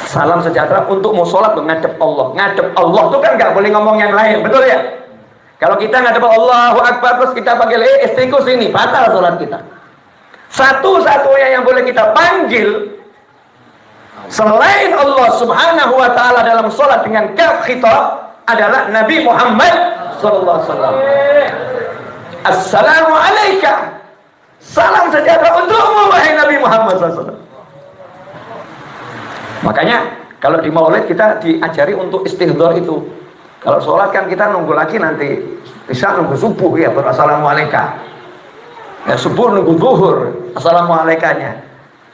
salam sejahtera untuk mau sholat menghadap Allah. Ngadep Allah tuh kan nggak boleh ngomong yang lain, betul ya? Kalau kita ngadep Allahu Akbar terus kita panggil istriku sini, batal sholat kita. Satu-satunya yang boleh kita panggil selain Allah Subhanahu wa Ta'ala dalam sholat dengan kaf khitab adalah Nabi Muhammad sallallahu alaihi wasallam. Assalamu alaika, salam sejahtera untukmu wahai Nabi Muhammad sallallahu alaihi wasallam. Makanya kalau di maulid kita diajari untuk istighfar itu. Kalau sholat kan kita nunggu lagi, nanti bisa nunggu subuh ya baru assalamu alaika. Ya subuh nunggu zuhur assalamu alaikanya.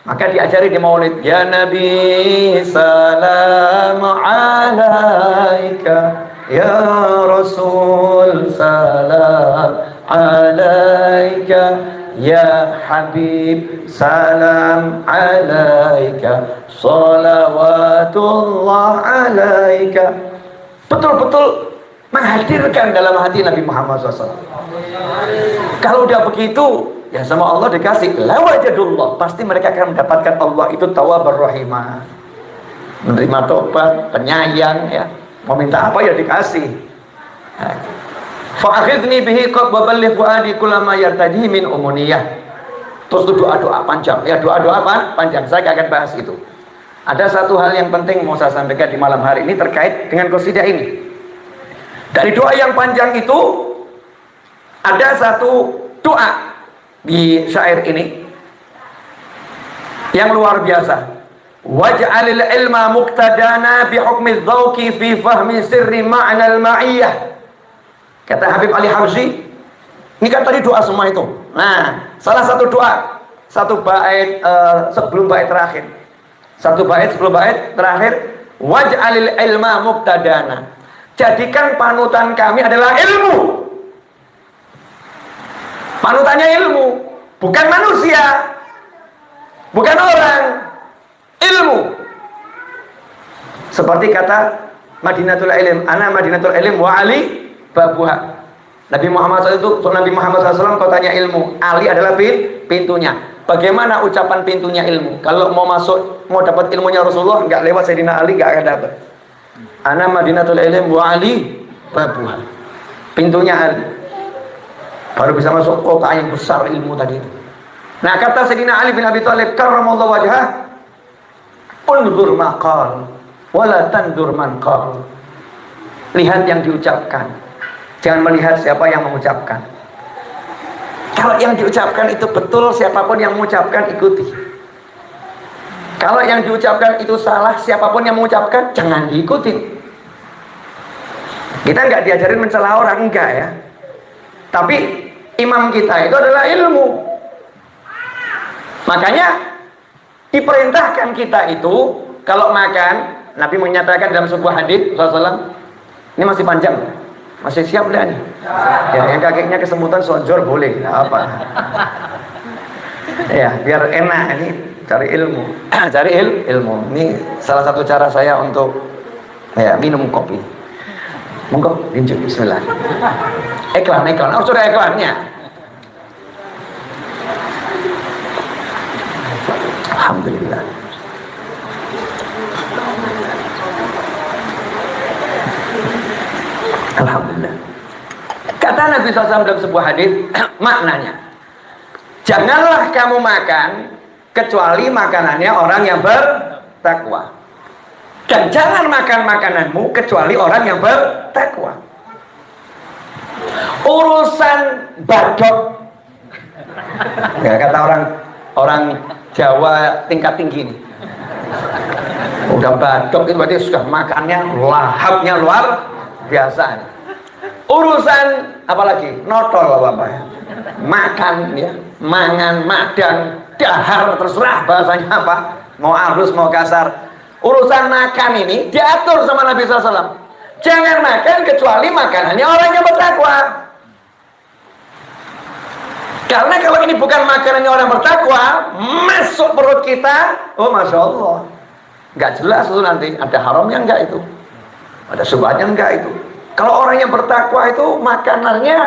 Maka diajari di maulid, ya Nabi salam alaika, ya Rasul salam alaika, ya Habib salam alaika, salawatullah alaika. Betul-betul menghadirkan dalam hati Nabi Muhammad SAW. Kalau udah begitu, ya sama Allah dikasih lawajadullah, pasti mereka akan mendapatkan Allah itu tawwabar rahimah, menerima tobat, penyayang ya. Mau minta apa ya dikasih. Fa'akhidni bihi qad wa balligh fuadi kullama yartadi min umuniyah. Terus itu doa-doa panjang. Ya doa-doa panjang, saya akan bahas itu. Ada satu hal yang penting mau saya sampaikan di malam hari ini terkait dengan qasidah ini. Dari doa yang panjang itu ada satu doa di syair ini yang luar biasa. Waj'alil ilma muqtadana bi hukmi dzauqi fi fahmi sirri ma'na al-ma'iyyah. Kata Habib Ali Habsyi, ini kan tadi doa semua itu. Nah, salah satu doa, satu bait sebelum bait terakhir. Satu bait sebelum bait terakhir, waj'alil ilma muqtadana. Jadikan panutan kami adalah ilmu. Panutannya ilmu, bukan manusia, bukan orang. ilmu. Seperti kata Madinatul Ilm, ana Madinatul Ilm wa Ali babuha. Nabi Muhammad SAW kotanya ilmu, Ali adalah pintunya. Bagaimana ucapan pintunya ilmu? Kalau mau masuk, mau dapat ilmunya Rasulullah, nggak lewat Sayyidina Ali, nggak akan dapat. Ana Madinatul Ilm wa Ali babuha. Pintunya Ali. Baru bisa masuk kota yang besar ilmu tadi. Nah, kata Sayyidina Ali bin Abi Thalib karramallahu wajhah, unzur maqal wala tanzur man qal. Lihat yang diucapkan, jangan melihat siapa yang mengucapkan. Kalau yang diucapkan itu betul, siapapun yang mengucapkan ikuti. Kalau yang diucapkan itu salah, siapapun yang mengucapkan jangan diikuti. Kita nggak diajarin mencela orang, enggak ya. Tapi imam kita itu adalah ilmu. Makanya diperintahkan kita itu kalau makan, Nabi menyatakan dalam sebuah hadis Rasulullah, ini masih panjang, masih siap dah nih. Ya, yang kakinya kesemutan sonjor boleh, apa? Ya, biar enak ini cari ilmu, cari ilmu. Ini salah satu cara saya untuk ya minum kopi. Monggo, lanjut bismillah. Iklan. Oh, sudah iklannya. Alhamdulillah. Alhamdulillah. Kata Nabi SAW dalam sebuah hadis, maknanya, janganlah kamu makan kecuali makanannya orang yang bertakwa. Dan jangan makan makananmu kecuali orang yang bertakwa. Urusan badok, ya, kata orang Jawa tingkat tinggi ini, udah badok itu berarti sudah makannya lahapnya luar biasa. Urusan apalagi notol apa ya, makan ya, mangan, madang, dahar, terserah bahasanya apa, mau halus mau kasar. Urusan makan ini diatur sama Nabi SAW. Jangan makan kecuali makanannya orang yang bertakwa. Karena kalau ini bukan makanannya orang bertakwa, masuk perut kita, oh masya Allah, nggak jelas itu nanti ada haramnya enggak itu, ada subahnya enggak itu. Kalau orang yang bertakwa itu makanannya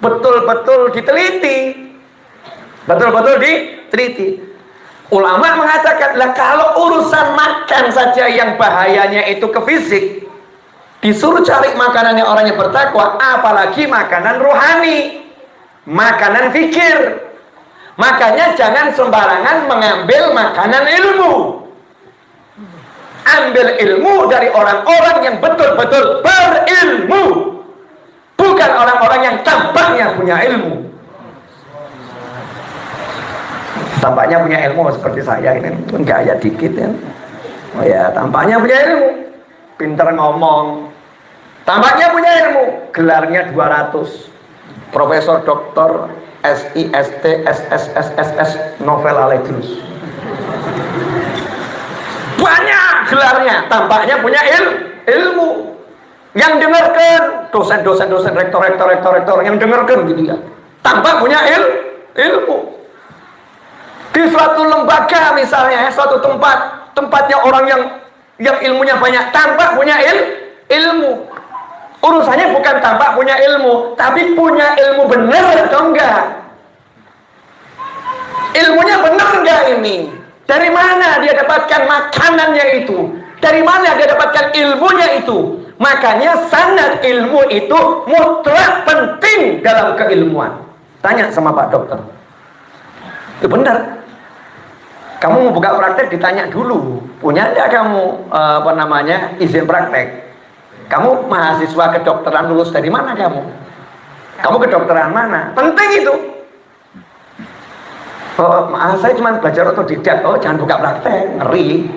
betul-betul diteliti, betul-betul diteliti. Ulama mengatakan, lah kalau urusan makan saja yang bahayanya itu ke fisik, disuruh cari makanannya orang yang bertakwa, apalagi makanan rohani, makanan fikir. Makanya jangan sembarangan mengambil makanan ilmu. Ambil ilmu dari orang-orang yang betul-betul berilmu, bukan orang-orang yang tampaknya punya ilmu. Tampaknya punya ilmu seperti saya ini pun gaya dikit ya. Oh ya, tampaknya punya ilmu, pintar ngomong. Tampaknya punya ilmu, gelarnya 200. Profesor Doktor SIST SSSSS novel Alegrus. Banyak gelarnya, tampaknya punya ilmu. Yang dengarkan dosen-dosen, rektor yang dengarkan gitu ya. Tampak punya ilmu. Di suatu lembaga misalnya, suatu tempatnya orang yang ilmunya banyak, tampak punya ilmu. Urusannya bukan tampak punya ilmu, tapi punya ilmu benar atau enggak. Ilmunya benar enggak ini? Dari mana dia dapatkan makanannya itu? Dari mana dia dapatkan ilmunya itu? Makanya sanad ilmu itu mutlak penting dalam keilmuan. Tanya sama Pak Dokter. Itu benar. Kamu mau buka praktek ditanya dulu, punya enggak kamu izin praktek? Kamu mahasiswa kedokteran lulus dari mana kamu? Kamu kedokteran mana? Penting itu. Oh, maaf, saya cuma belajar otodidak. Oh, jangan buka praktek, ngeri.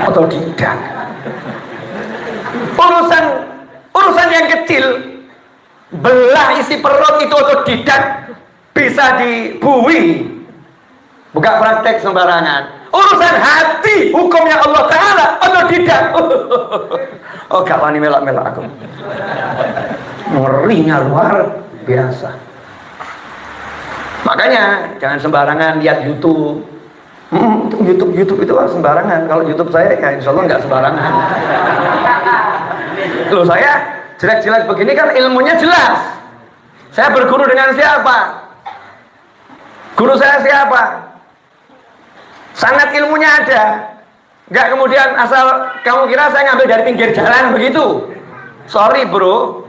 Otodidak. Urusan yang kecil, belah isi perut itu otodidak, bisa dibui. Buka praktek sembarangan. Urusan hati, hukumnya Allah Ta'ala otodidak. Oh, kawan ini melak-melak aku. Ngerinya luar biasa. Makanya jangan sembarangan lihat YouTube, YouTube itu sembarangan. Kalau YouTube saya ya insya Allah nggak sembarangan. Loh, saya jelek-jelek begini kan ilmunya jelas. Saya berguru dengan siapa? Guru saya siapa? Sanad ilmunya ada. Nggak kemudian asal kamu kira saya ngambil dari pinggir jalan begitu. Sorry bro.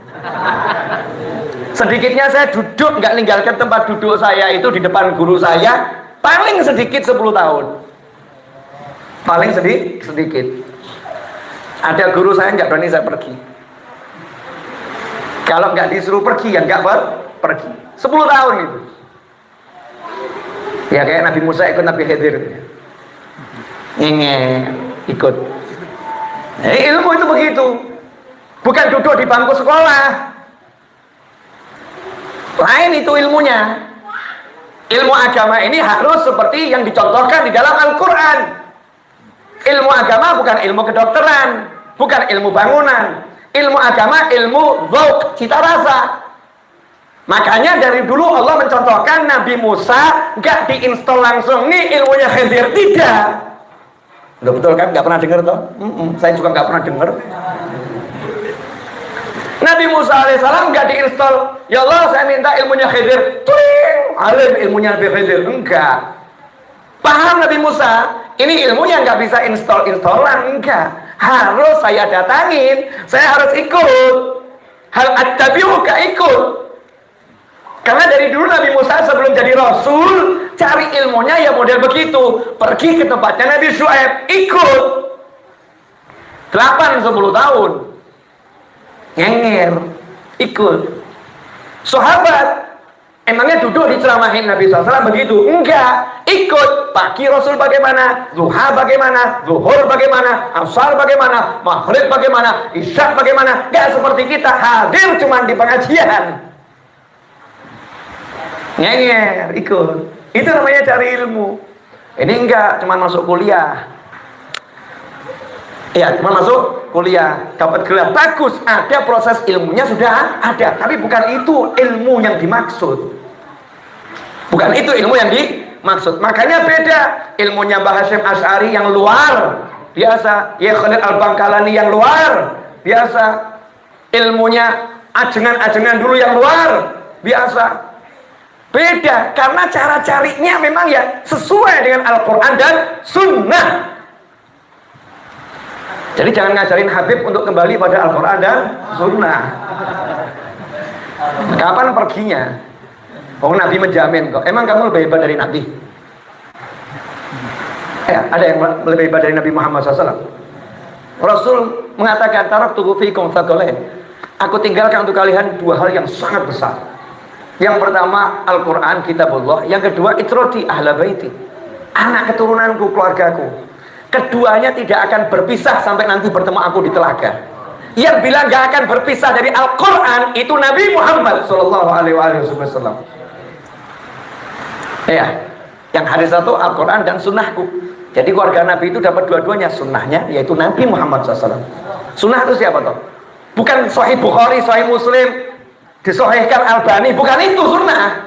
Sedikitnya saya duduk, nggak ninggalkan tempat duduk saya itu di depan guru saya. Paling sedikit 10 tahun. Paling sedikit. Ada guru saya nggak berani saya pergi. Kalau nggak disuruh pergi ya nggak pergi. 10 tahun itu. Ya kayak Nabi Musa ikut Nabi Khidir. Ikut. Ilmu itu begitu. Bukan duduk di bangku sekolah. Lain itu ilmunya. Ilmu agama ini harus seperti yang dicontohkan di dalam Al-Quran. Ilmu agama bukan ilmu kedokteran, bukan ilmu bangunan. Ilmu agama ilmu dzauq, cita rasa. Makanya dari dulu Allah mencontohkan Nabi Musa nggak diinstal langsung nih ilmunya Khidir, tidak. Udah betul kan? Nggak pernah dengar toh? Saya juga nggak pernah dengar. Nabi Musa alaihissalam nggak diinstal. Ya Allah, saya minta ilmunya Khidir. Alim ilmunya Nabi Khidir. Enggak. Paham Nabi Musa? Ini ilmunya nggak bisa install-installan. Enggak. Harus saya datangin. Saya harus ikut. Hal attabi'uka ikut. Karena dari dulu Nabi Musa sebelum jadi Rasul, cari ilmunya ya model begitu. Pergi ke tempatnya Nabi Syuaib, ikut. 8-10 tahun. Ngenger, ikut. Sahabat, emangnya duduk diceramahin Nabi SAW begitu? Enggak, ikut. Pagi Rasul bagaimana, duha bagaimana, zuhur bagaimana, asar bagaimana, maghrib bagaimana, isya bagaimana. Enggak seperti kita hadir cuma di pengajian. Ngenger, ikut. Itu namanya cari ilmu. Ini enggak cuma masuk kuliah. Ya, cuma masuk kuliah, dapat gelar bagus, ada proses ilmunya sudah ada, tapi bukan itu ilmu yang dimaksud. Bukan itu ilmu yang dimaksud. Makanya beda ilmunya Mbah Hasyim Asy'ari yang luar biasa, ya Khalid Al-Bangkalani yang luar biasa, ilmunya ajengan-ajengan dulu yang luar biasa. Beda karena cara carinya memang ya sesuai dengan Al-Qur'an dan Sunnah. Jadi jangan ngajarin Habib untuk kembali pada Al-Quran dan Sunnah. Kapan perginya? Oh, Nabi menjamin kok. Emang kamu lebih hebat dari Nabi? Ya, ada yang lebih hebat dari Nabi Muhammad SAW. Rasul mengatakan, taraktu fiikum tsaqalain. Aku tinggalkan untuk kalian dua hal yang sangat besar. Yang pertama Al-Quran, kitabullah. Yang kedua itrati ahla baiti, anak keturunanku, keluargaku. Keduanya tidak akan berpisah sampai nanti bertemu aku di telaga. Yang bilang gak akan berpisah dari Al-Quran itu Nabi Muhammad Sallallahu Alaihi Wasallam. Ya, yang hadis satu Al-Quran dan Sunnahku. Jadi keluarga Nabi itu dapat dua-duanya, sunnahnya yaitu Nabi Muhammad SAW. Sunnah itu siapa toh? Bukan Sahih Bukhari, Sahih Muslim, disahihkan Albani, bukan itu sunnah.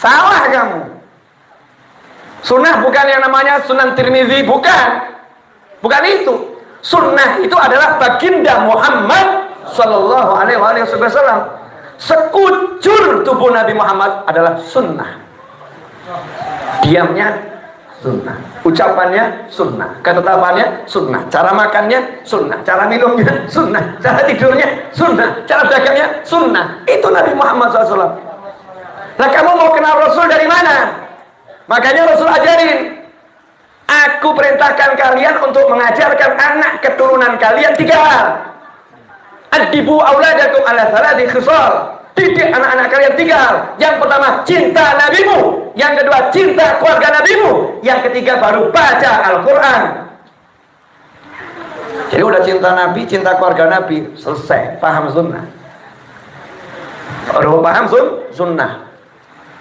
Salah kamu. Sunnah bukan yang namanya Sunan Tirmizi, bukan itu. Sunnah itu adalah baginda Muhammad Sallallahu Alaihi Wasallam. Sekujur tubuh Nabi Muhammad adalah sunnah. Diamnya sunnah, ucapannya sunnah, ketetapannya sunnah, cara makannya sunnah, cara minumnya sunnah, cara tidurnya sunnah, cara dagangnya sunnah. Itu Nabi Muhammad SAW. Nah, kamu mau kenal Rasul dari mana? Makanya Rasul ajarin, aku perintahkan kalian untuk mengajarkan anak keturunan kalian 3 hal. Adibu auladakum ala salati khisal. Didik anak-anak kalian 3 hal. Yang pertama, cinta nabimu. Yang kedua, cinta keluarga nabimu. Yang ketiga, baru baca Al-Quran. Jadi udah cinta nabi, cinta keluarga nabi, selesai, paham sunnah. Udah paham sunnah.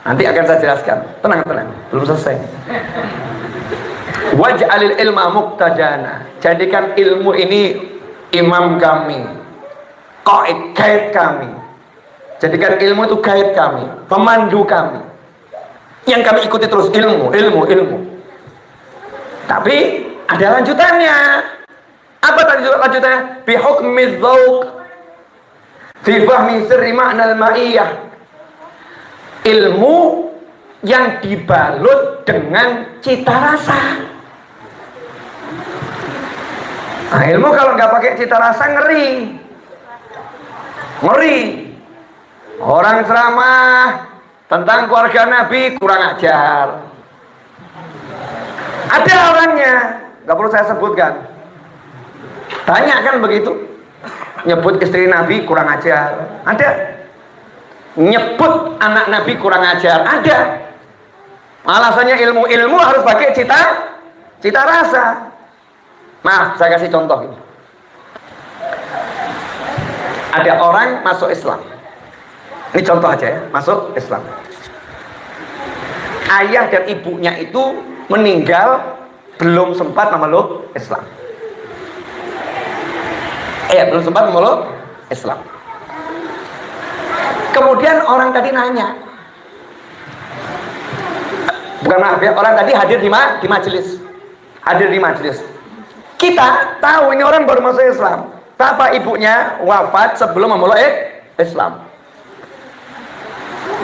Nanti akan saya jelaskan. Tenang, belum selesai. Waj'alil ilma muqtadana. Jadikan ilmu ini imam kami, guide kami. Jadikan ilmu itu guide kami, pemandu kami. Yang kami ikuti terus ilmu. Tapi ada lanjutannya. Apa tadi lanjutannya? Bi hukmi dzauq fi fahmi sirri ma'nal ma'iyah. Ilmu yang dibalut dengan cita rasa. Nah, ilmu kalau nggak pakai cita rasa ngeri. Orang ceramah tentang keluarga Nabi kurang ajar. Ada orangnya, nggak perlu saya sebutkan. Tanya kan begitu. Nyebut istri Nabi kurang ajar. Ada. Nyebut anak Nabi kurang ajar. Ada. Alasannya ilmu harus pakai cita rasa. Maaf, saya kasih contoh ini. Ada orang masuk Islam. Ini contoh aja ya, masuk Islam. Ayah dan ibunya itu meninggal belum sempat memeluk Islam. Belum sempat memeluk Islam. Kemudian orang tadi nanya, bukan maaf ya, orang tadi hadir di majelis. Hadir di majelis. Kita tahu ini orang baru masuk Islam. Tapi ibunya wafat sebelum memeluk Islam.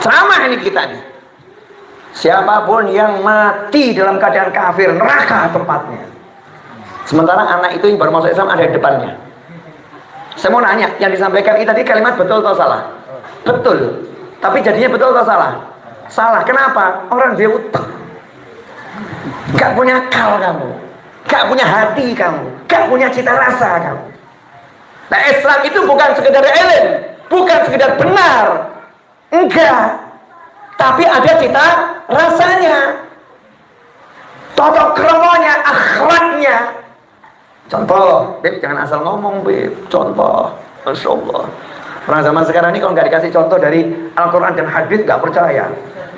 Ceramah ini kita nih. Siapapun yang mati dalam keadaan kafir, neraka tempatnya. Sementara anak itu yang baru masuk Islam ada di depannya. Saya mau nanya, yang disampaikan ini tadi kalimat betul atau salah? Betul. Tapi jadinya betul atau salah? Salah. Kenapa? Orang dia utek. Gak punya akal kamu. Gak punya hati kamu. Gak punya cita rasa kamu. Nah, Islam itu bukan sekedar ilmu, bukan sekedar benar. Enggak. Tapi ada cita rasanya, tata kramanya, akhlaknya. Contoh, Beb, jangan asal ngomong, Beb. Contoh, Masya Allah. Orang zaman sekarang ini kalau nggak dikasih contoh dari Al-Quran dan hadis nggak percaya.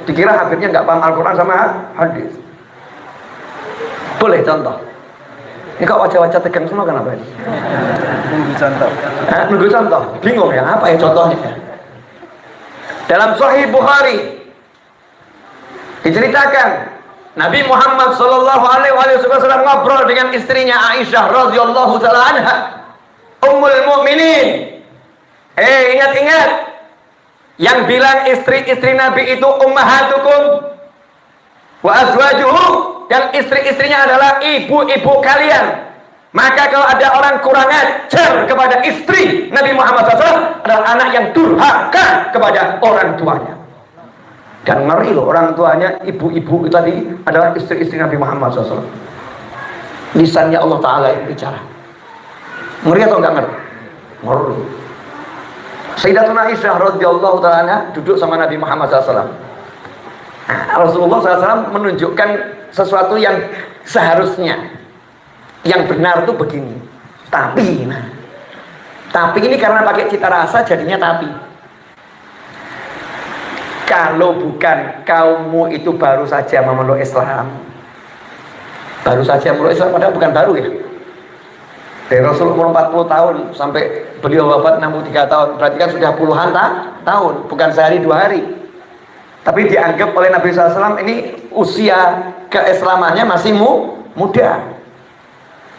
Dikira Habibnya nggak paham Al-Quran sama hadis. Boleh contoh. Ini kok wajah-wajah tegang semua kenapa ini? Nunggu contoh. Nunggu contoh. Bingung ya, apa ya contohnya? Dalam Sahih Bukhari diceritakan Nabi Muhammad sallallahu alaihi wasallam ngobrol dengan istrinya Aisyah radhiyallahu taala anha, Ummul Mukminin. Ingat-ingat, yang bilang istri-istri Nabi itu ummahatukum wa azwajuhu, dan istri-istrinya adalah ibu-ibu kalian. Maka kalau ada orang kurang ajar kepada istri Nabi Muhammad SAW, adalah anak yang durhaka kepada orang tuanya. Dan ngeri loh, orang tuanya ibu-ibu itu tadi adalah istri-istri Nabi Muhammad SAW. Lisannya Allah Ta'ala yang bicara. Ngeri atau enggak ngeri? Ngeri. Sayyidatuna Aisyah radhiyallahu ta'ala duduk sama Nabi Muhammad SAW. Rasulullah SAW menunjukkan sesuatu yang seharusnya, yang benar tuh begini. Tapi ini karena pakai cita rasa jadinya tapi. Kalau bukan kaummu itu baru saja memeluk Islam, baru saja memeluk Islam, padahal bukan baru ya. Dari Rasul umur 40 tahun sampai beliau wafat 63 tahun, berarti kan sudah puluhan tahun, bukan sehari dua hari. Tapi dianggap oleh Nabi SAW ini usia keislamannya masih muda.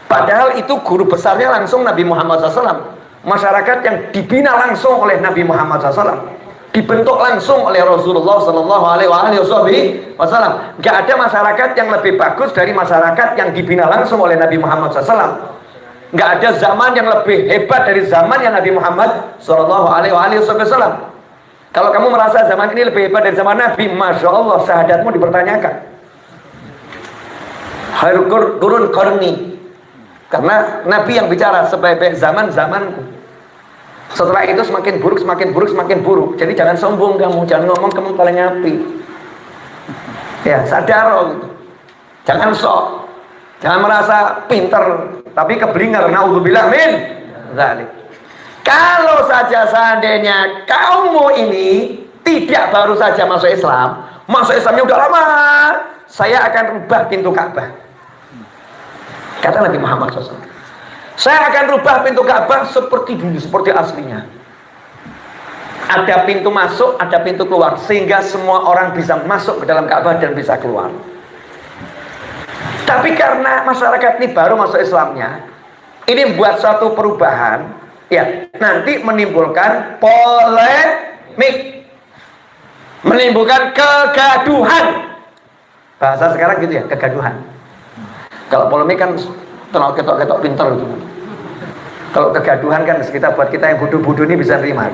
Padahal itu guru besarnya langsung Nabi Muhammad SAW. Masyarakat yang dibina langsung oleh Nabi Muhammad SAW, dibentuk langsung oleh Rasulullah Sallallahu Alaihi Wasallam. Gak ada masyarakat yang lebih bagus dari masyarakat yang dibina langsung oleh Nabi Muhammad SAW. Gak ada zaman yang lebih hebat dari zaman yang Nabi Muhammad Sallallahu Alaihi Wasallam. Kalau kamu merasa zaman ini lebih hebat dari zaman Nabi, Masya Allah, syahadatmu dipertanyakan. Khairul qurun qarni. Karena Nabi yang bicara sebaik-baik zaman-zamanku. Setelah itu semakin buruk, semakin buruk, semakin buruk. Jadi jangan sombong kamu, jangan ngomong kamu paling api. Ya, sadar gitu. Jangan sok. Jangan merasa pinter tapi keblinger. Naudzubillah min dzalik. Kalau saja seandainya kaummu ini tidak baru saja masuk Islam, masuk Islamnya udah lama, saya akan rubah pintu Ka'bah. Kata Nabi Muhammad SAW, saya akan rubah pintu Ka'bah seperti dulu, seperti aslinya. Ada pintu masuk, ada pintu keluar, sehingga semua orang bisa masuk ke dalam Ka'bah dan bisa keluar. Tapi karena masyarakat ini baru masuk Islamnya, ini membuat suatu perubahan, ya nanti menimbulkan polemik, menimbulkan kegaduhan. Bahasa sekarang gitu ya, kegaduhan. Kalau polemik kan tenang ketok-ketok pinter gitu. Kalau kegaduhan kan kita buat kita yang bodoh-bodoh ini bisa terima.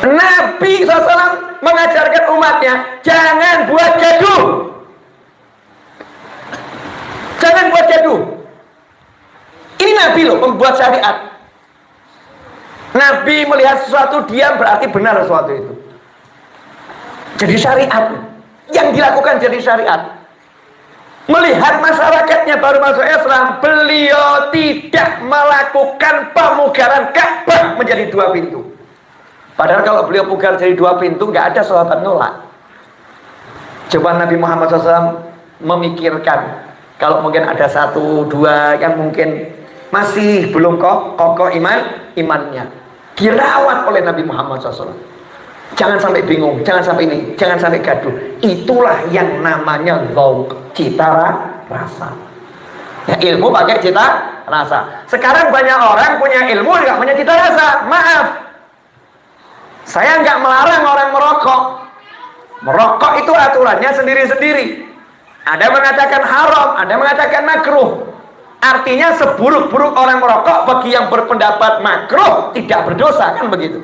Nabi SAW mengajarkan umatnya jangan buat gaduh, jangan buat gaduh. Ini Nabi loh membuat syariat. Nabi melihat sesuatu diam berarti benar sesuatu itu. Jadi syariat yang dilakukan jadi syariat. Melihat masyarakatnya baru masuk Islam, beliau tidak melakukan pemugaran Ka'bah menjadi 2 pintu. Padahal kalau beliau pugar jadi 2 pintu, nggak ada sahabat nolak. Coba Nabi Muhammad SAW memikirkan, kalau mungkin ada 1, 2 yang mungkin masih belum kokoh imannya, dirawat oleh Nabi Muhammad SAW. Jangan sampai bingung, jangan sampai ini, jangan sampai gaduh. Itulah yang namanya dzauq, cita rasa. Ya, ilmu pakai cita rasa. Sekarang banyak orang punya ilmu nggak punya cita rasa. Maaf, saya nggak melarang orang merokok. Merokok itu aturannya sendiri-sendiri. Ada mengatakan haram, ada mengatakan makruh. Artinya seburuk-buruk orang merokok, bagi yang berpendapat makruh tidak berdosa, kan begitu.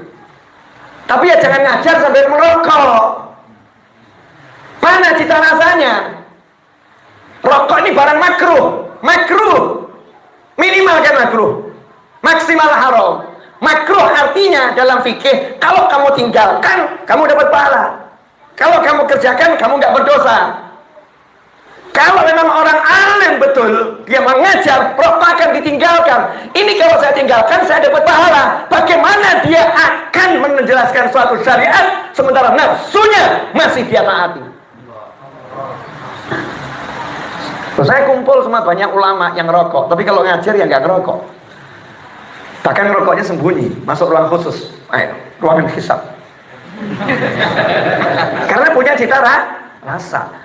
Tapi ya jangan ngajar sambil merokok. Mana cita rasanya? Rokok ini barang makruh. Makruh minimal kan makruh, maksimal haram. Makruh artinya dalam fikih, kalau kamu tinggalkan kamu dapat pahala, kalau kamu kerjakan kamu nggak berdosa. Kalau memang orang alim betul, dia mengajar rokok akan ditinggalkan. Ini kalau saya tinggalkan saya dapat pahala. Bagaimana dia akan menjelaskan suatu syariat sementara nafsunya masih dia taati? Saya kumpul sama banyak ulama yang rokok, tapi kalau ngajar ya nggak ngerokok. Bahkan rokoknya sembunyi, masuk ruang khusus, ruangan hisab. Karena punya cita rasa.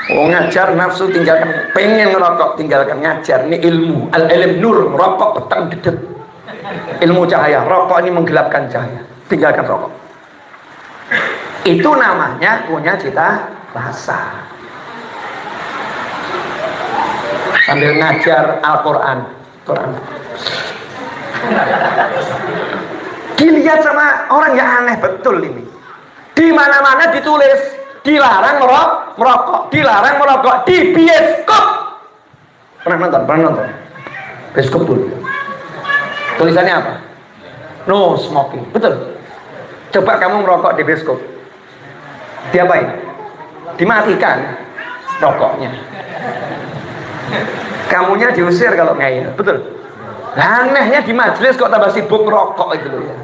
Oh, ngajar nafsu tinggalkan, pengen ngerokok tinggalkan, ngajar. Ini ilmu, al-ilm nur, rokok petang dedet. Ilmu cahaya, rokok ini menggelapkan cahaya, tinggalkan rokok. Itu namanya punya cita rasa. Sambil ngajar Al-Quran, dilihat sama orang yang aneh betul ini. Di mana-mana ditulis dilarang merokok, dilarang merokok di bioskop. Pernah nonton? Bioskop dulu. Tulisannya apa? No smoking. Betul. Coba kamu merokok di bioskop. Diapain? Dimatikan rokoknya. Kamunya diusir kalau ngeyel. Betul. Anehnya di majelis kok tambah sibuk merokok itu loh ya.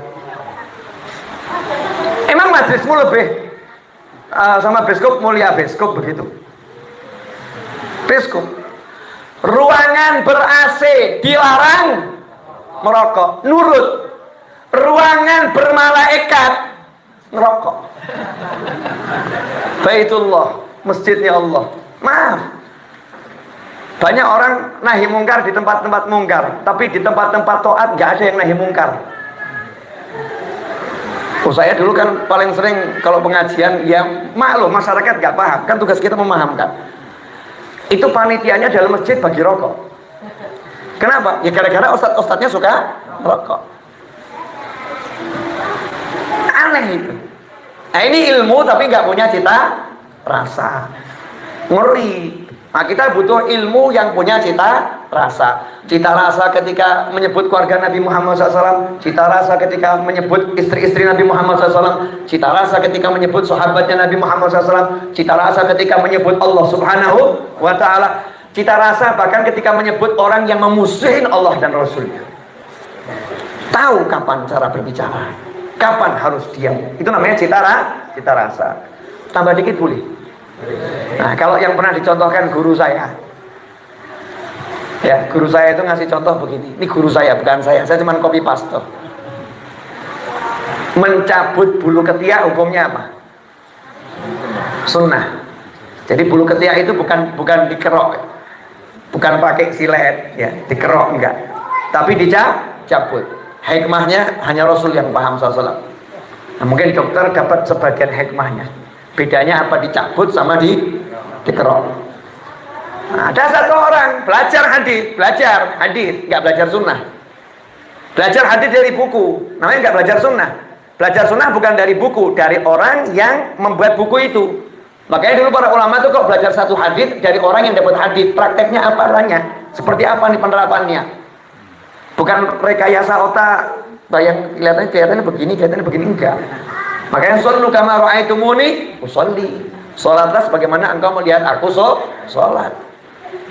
Emang majelismu lebih sama bioskop mulia bioskop begitu? Bioskop ruangan ber-AC dilarang merokok, nurut. Ruangan bermalaikat ngerokok. Baitullah, masjidnya Allah. Maaf, banyak orang nahi mungkar di tempat-tempat mungkar, tapi di tempat-tempat taat nggak ada yang nahi mungkar. Oh, saya dulu kan paling sering kalau pengajian, ya maklum masyarakat nggak paham, kan tugas kita memahamkan. Itu panitianya dalam masjid bagi rokok. Kenapa? Ya gara-gara ustadz-ustadznya suka rokok. Aneh itu. Nah, ini ilmu tapi nggak punya cita rasa. Ngeri. Nah, kita butuh ilmu yang punya cita rasa. Cita rasa ketika menyebut keluarga Nabi Muhammad SAW, cita rasa ketika menyebut istri-istri Nabi Muhammad SAW, cita rasa ketika menyebut sahabatnya Nabi Muhammad SAW, cita rasa ketika menyebut Allah Subhanahu wa Ta'ala, cita rasa bahkan ketika menyebut orang yang memusuhin Allah dan Rasulnya. Tahu kapan cara berbicara, kapan harus diam. Itu namanya cita rasa. Tambah dikit boleh. Nah, kalau yang pernah dicontohkan guru saya, ya guru saya itu ngasih contoh begini. Ini guru saya, bukan saya cuma copy paste. Mencabut bulu ketiak hukumnya apa? Sunnah. Jadi bulu ketiak itu bukan dikerok, bukan pakai silet, ya, dikerok enggak, tapi dicabut. Hikmahnya hanya Rasul yang paham SAW. Nah, mungkin dokter dapat sebagian hikmahnya. Bedanya apa dicabut sama dikerok. Nah, ada satu orang belajar hadis, nggak belajar sunnah. Belajar hadis dari buku, namanya nggak belajar sunnah. Belajar sunnah bukan dari buku, dari orang yang membuat buku itu. Makanya dulu para ulama itu kok belajar satu hadis dari orang yang dapat hadis, prakteknya apa adanya, seperti apa nih penerapannya. Bukan rekayasa otak, kelihatannya begini, enggak. Makanya shollu kama ra'aitumuni usolli. Salatlah sebagaimana engkau melihat aku sholat.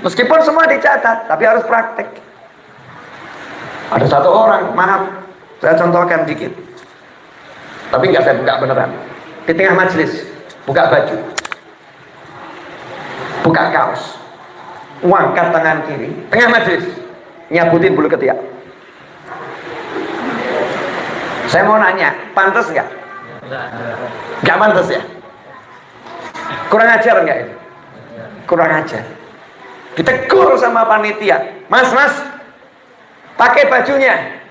Meskipun semua dicatat, tapi harus praktek. Ada satu orang, maaf, saya contohkan dikit. Tapi enggak, saya buka beneran. Di tengah majelis, buka baju, buka kaos, angkat tangan kiri, tengah majelis, nyabutin bulu ketiak. Saya mau nanya, pantas nggak? Nggak pantas ya? Kurang ajar nggak ini? Kurang ajar. Ditegur sama panitia, mas, pakai bajunya.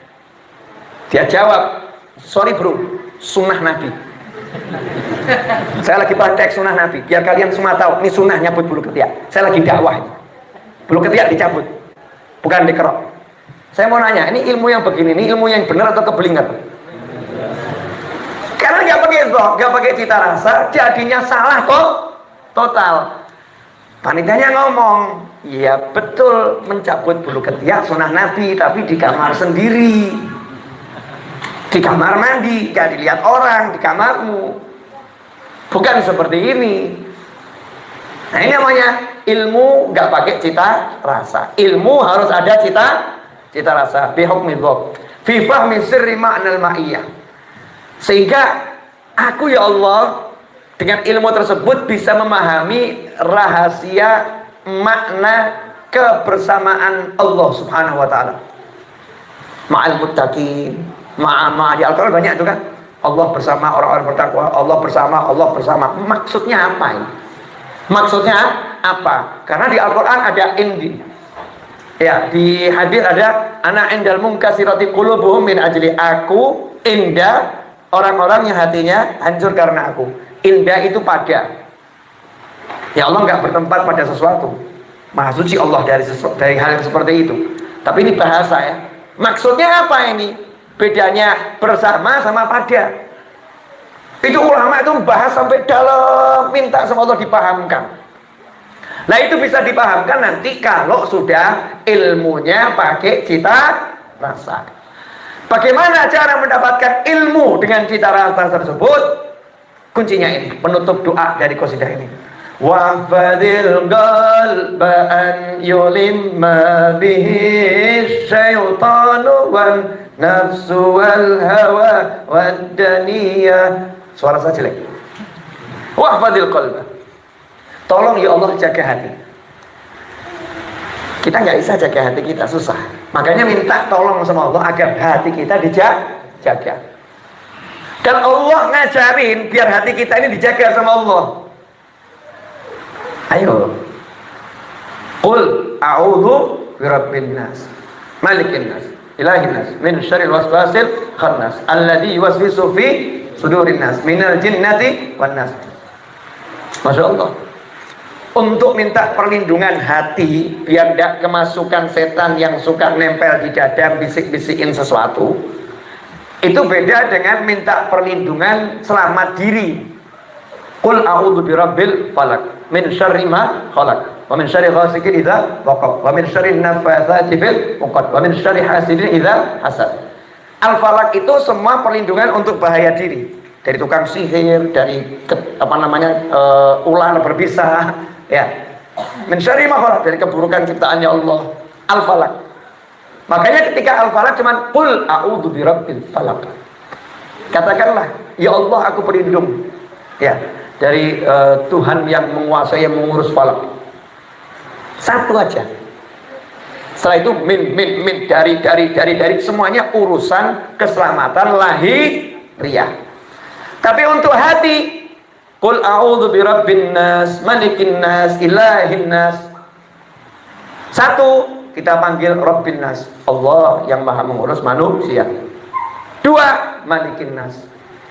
Dia jawab, sorry bro, sunnah Nabi. Saya lagi praktek sunnah Nabi, biar kalian semua tahu, ini sunnah nyabut bulu ketiak. Saya lagi dakwah, bulu ketiak dicabut, bukan dikerok. Saya mau nanya, ini ilmu yang begini, ini ilmu yang benar atau keblinger? Karena nggak pakai cita rasa, jadinya salah total. Panitianya ngomong, iya betul, mencabut bulu ketiak sunnah Nabi, tapi di kamar sendiri, di kamar mandi, gak dilihat orang, di kamarmu. Bukan seperti ini. Nah, ini namanya ilmu nggak pakai cita rasa. Ilmu harus ada cita rasa. Bihukmi dzat, fi fahmi sirri ma'nal ma'iyah. Sehingga aku ya Allah dengan ilmu tersebut bisa memahami rahasia makna kebersamaan Allah Subhanahu wa taala. Ma'al muttaqin, ma'a di Al-Qur'an banyak itu kan. Allah bersama orang-orang bertakwa, Allah bersama. Maksudnya apa ini? Maksudnya apa? Karena di Al-Qur'an ada indi. Ya, di hadis ada ana indal munkasirati qulubuhum min ajli, aku indah orang-orang yang hatinya hancur karena aku. Indah itu pada. Ya Allah nggak bertempat pada sesuatu. Maha suci Allah dari hal yang seperti itu. Tapi ini bahasa ya. Maksudnya apa ini? Bedanya bersama sama pada. Itu ulama itu bahas sampai dalam, minta sama Allah dipahamkan. Nah itu bisa dipahamkan nanti kalau sudah ilmunya pakai cita rasa. Bagaimana cara mendapatkan ilmu dengan cita rasa tersebut? Kuncinya ini, penutup doa dari qasidah ini. Wahfadil qalba an yulimma bihi syaitanu wan nafsu wal hawa wad daniyah. Suara saya jelek. Wahfadil qalba. Tolong ya Allah jaga hati. Kita nggak bisa jaga hati kita, susah. Makanya minta tolong sama Allah agar hati kita dijaga. Dan Allah ngajarin biar hati kita ini dijaga sama Allah. Ayo. Qul a'udzu birabbin nas, malikin nas, ilahin nas, min syarril waswasil khannas, alladzi yuwaswisu fi sudurin nas, minal jinnati wan nas. Masya Allah. Untuk minta perlindungan hati biar tidak kemasukan setan yang suka nempel di dada bisik-bisikin sesuatu, itu beda dengan minta perlindungan selamat diri. Qul a'udzu birabbil falaq min syarri ma khalaq wa min syarri ghasiqin idza waqab wa min syarri naffatsati fil 'uqad wa min syarri hasidin idza hasad. Al-falaq itu semua perlindungan untuk bahaya diri, dari tukang sihir, dari ular berbisa, ya. Min syarri ma khalaq, dari keburukan ciptaannya Allah. Al-falaq. Makanya ketika al-falaq cuman qul a'udzu birabbil falaq. Katakanlah, ya Allah aku berlindung, ya, dari Tuhan yang menguasai, yang mengurus falak. Satu aja. Setelah itu min dari semuanya urusan keselamatan lahiriah. Tapi untuk hati, Qul a'udzu birabbin nas, malikin nas, ilahin nas. Satu, kita panggil Rabbin nas, Allah yang maha mengurus manusia. Dua, malikin nas,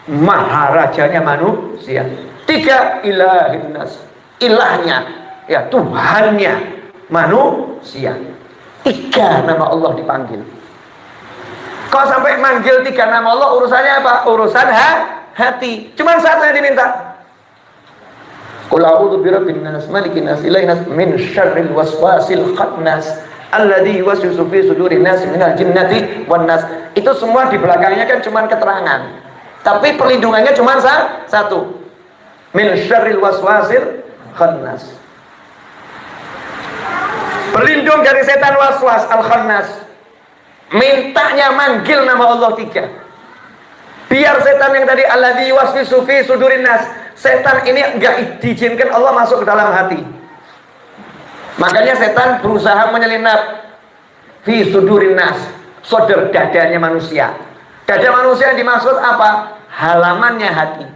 maharajanya manusia. Tiga, ilahin nas, ilahnya, ya Tuhannya manusia. Tiga nama Allah dipanggil. Kalau sampai manggil tiga nama Allah, urusannya apa? Urusan hati. Cuman satu yang diminta. Qul a'udzu birabbin nas, malikin nas, ilahin nas, min syarril waswasil khannas alladzi yuwaswisu fi sudurin nas minal jinnati wan nas. Itu semua di belakangnya kan cuman keterangan. Tapi perlindungannya cuman satu. Min syarril waswasil khannas. Berlindung dari setan waswas al-khannas. Mintanya manggil nama Allah tiga. Biar setan yang tadi alladzi yuwaswisu fi sudurin nas, setan ini enggak diizinkan Allah masuk ke dalam hati. Makanya setan berusaha menyelinap fi sudurin nas, sodor dadanya manusia. Dada manusia yang dimaksud apa? Halamannya hati.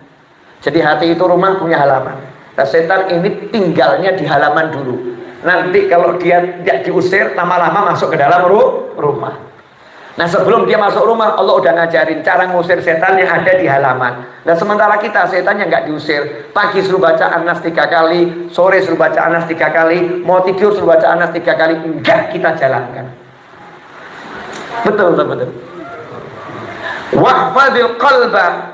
Jadi hati itu rumah punya halaman. Nah, setan ini tinggalnya di halaman dulu. Nanti kalau dia tidak diusir, lama-lama masuk ke dalam rumah. Nah, sebelum dia masuk rumah, Allah udah ngajarin cara ngusir setan yang ada di halaman. Nah, sementara kita setannya nggak diusir. Pagi suruh baca An-Nas 3 kali, sore suruh baca An-Nas 3 kali, mau tidur suruh baca An-Nas 3 kali, enggak kita jalankan. Betul. Wahfadil qalba,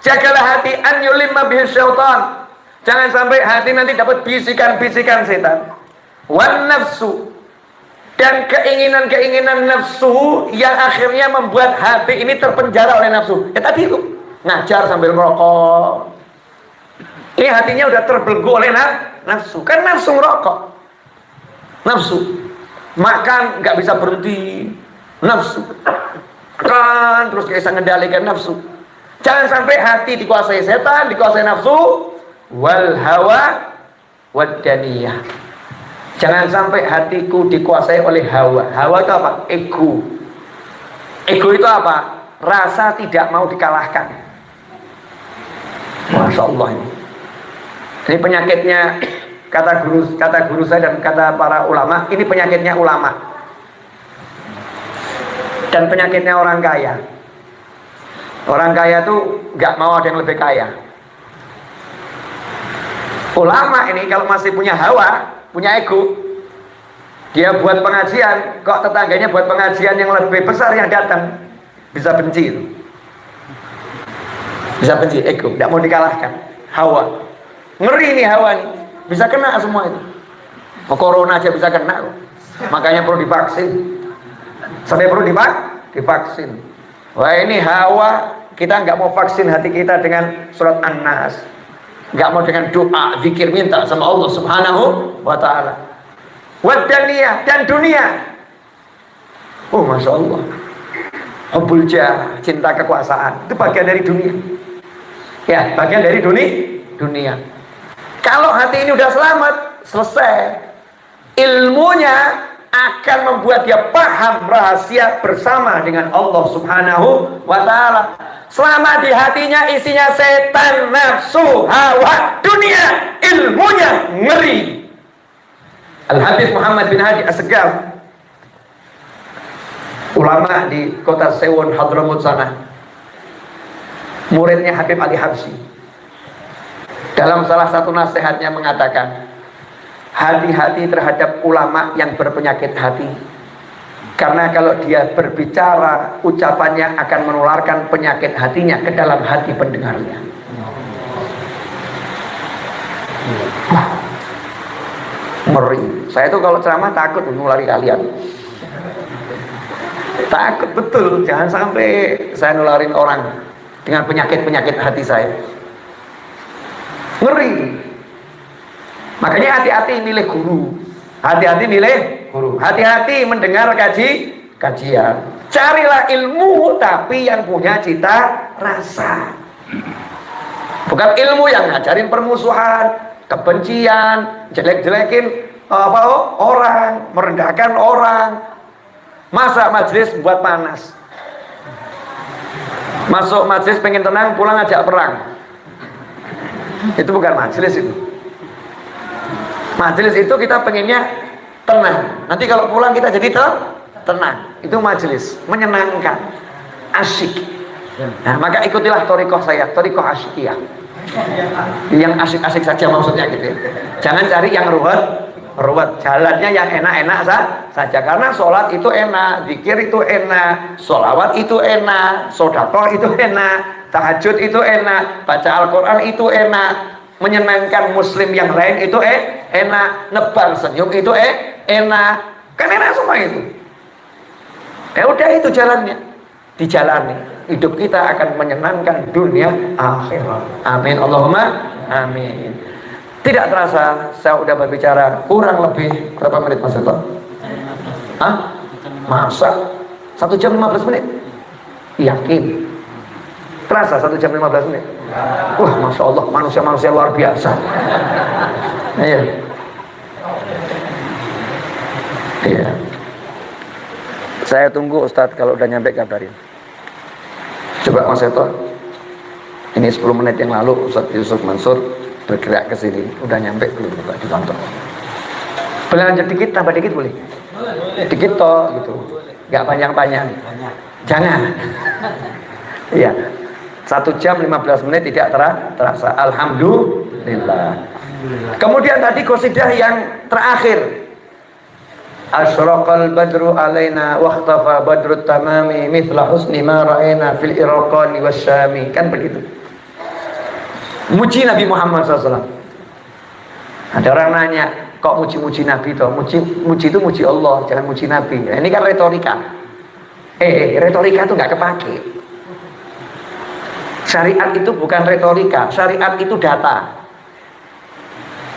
jagalah hati an yulimma bihi syaitan. Jangan sampai hati nanti dapat bisikan-bisikan setan. Wan nafsu, dan keinginan-keinginan nafsu yang akhirnya membuat hati ini terpenjara oleh nafsu. Ya tadi itu ngajar sambil merokok. Ini hatinya udah terbelenggu oleh nafsu. Kan nafsu merokok, nafsu makan nggak bisa berhenti, nafsu kan terus bisa mengendalikan nafsu. Jangan sampai hati dikuasai setan, dikuasai nafsu, wal hawa wad daniyah. Jangan sampai hatiku dikuasai oleh hawa. Hawa itu apa? Ego. Ego itu apa? Rasa tidak mau dikalahkan. Masya Allah ini. Ini penyakitnya, kata guru saya dan kata para ulama, ini penyakitnya ulama. Dan penyakitnya orang kaya. Orang kaya tuh nggak mau ada yang lebih kaya. Ulama ini kalau masih punya hawa, punya ego, dia buat pengajian, kok tetangganya buat pengajian yang lebih besar yang datang, bisa benci itu. Bisa benci, ego, tidak mau dikalahkan. Hawa, ngeri nih hawa nih, bisa kena semua itu. Corona aja bisa kena, makanya perlu divaksin. Sampai perlu divaksin. Wah ini hawa, kita nggak mau vaksin hati kita dengan surat An-Nas, nggak mau dengan doa, zikir, minta sama Allah Subhanahu wa Ta'ala. Wadaniyah, dan dunia. Oh Masya Allah, hubbul jah, cinta kekuasaan, itu bagian dari dunia. Ya, bagian dari dunia. Kalau hati ini udah selamat, selesai. Ilmunya akan membuat dia paham rahasia bersama dengan Allah Subhanahu wa Ta'ala. Selama di hatinya isinya setan, nafsu, hawa, dunia, ilmunya ngeri. Al-Habib Muhammad bin Hadi As-Segaf, ulama di kota Sewon, Hadramut sana, muridnya Habib Ali Habsyi, dalam salah satu nasihatnya mengatakan, hati-hati terhadap ulama yang berpenyakit hati. Karena kalau dia berbicara, ucapannya akan menularkan penyakit hatinya ke dalam hati pendengarnya. Ngeri. Saya tuh kalau ceramah takut menulari kalian. Takut betul, jangan sampai saya nularin orang dengan penyakit-penyakit hati saya. Ngeri. Makanya hati-hati milih guru. Hati-hati milih guru. Hati-hati mendengar kajian. Carilah ilmu tapi yang punya cita rasa. Bukan ilmu yang ngajarin permusuhan, kebencian, jelek-jelekin orang, merendahkan orang. Masa majelis buat panas. Masuk majelis pengen tenang, pulang ajak perang. Itu bukan majelis itu. Majelis itu kita pengennya tenang. Nanti kalau pulang kita jadi tenang. Itu majelis, menyenangkan, asyik. Nah, maka ikutilah thariqah saya, thariqah asyikiyah. Yang asik-asik saja maksudnya gitu ya. Jangan cari yang ruwet. Jalannya yang enak-enak saja. Karena sholat itu enak, zikir itu enak, sholawat itu enak, sedekah itu enak, tahajud itu enak, baca Al-Quran itu enak, menyenangkan muslim yang lain itu enak, nebar senyum itu enak. Kan enak semua itu. Udah itu jalannya, dijalani. Hidup kita akan menyenangkan dunia akhirat. Amin Allahumma amin. Tidak terasa saya udah berbicara kurang lebih berapa menit Mas Seto? Hah? Masa? 1 jam 15 menit? Yakin? Terasa 1 jam 15 menit? Wah, Masya Allah, manusia-manusia luar biasa. Iya. Iya. Saya tunggu Ustadz, kalau udah nyampe kabarin. Coba Mas Seto. Ini 10 menit yang lalu Ustadz Yusuf Mansur bergerak ke sini, udah nyampe belum di kantor? Boleh lanjut dikit, tambah dikit boleh? Dikit toh gitu, nggak panjang-panjang. Jangan. Iya, 1 jam 15 menit tidak terasa. Alhamdulillah. Kemudian tadi qasidah yang terakhir. Asyraqal badru alaina waqtafa badrut tamami mithla husni ma ra'ayna fil iraqani wasyami. Kan begitu. Muji Nabi Muhammad SAW. Ada orang nanya, kok muji-muji Nabi toh? Muji itu muji Allah, jangan muji Nabi. Nah, ini kan retorika. Retorika itu nggak kepake. Syariat itu bukan retorika, syariat itu data.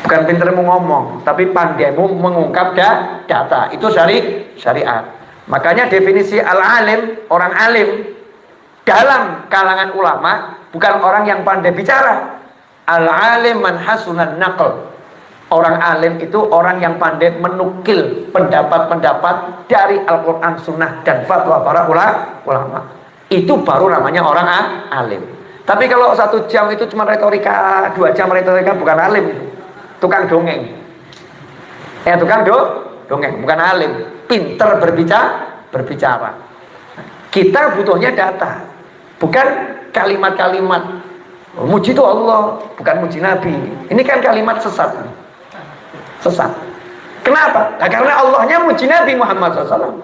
Bukan pintermu ngomong, tapi pandaimu mengungkap data. Itu syariat. Makanya definisi al-alim, orang alim dalam kalangan ulama bukan orang yang pandai bicara. Al-alim man hasunan naql. Orang alim itu orang yang pandai menukil pendapat-pendapat dari Al-Quran, Sunnah, dan fatwa para ulama. Itu baru namanya orang alim. Tapi kalau 1 jam itu cuma retorika, 2 jam retorika, bukan alim. Tukang dongeng. Tukang dongeng, bukan alim. Pinter berbicara. Kita butuhnya data, bukan kalimat-kalimat. Muji itu Allah, bukan muji Nabi. Ini kan kalimat sesat. Kenapa? Nah, karena Allahnya muji Nabi Muhammad SAW.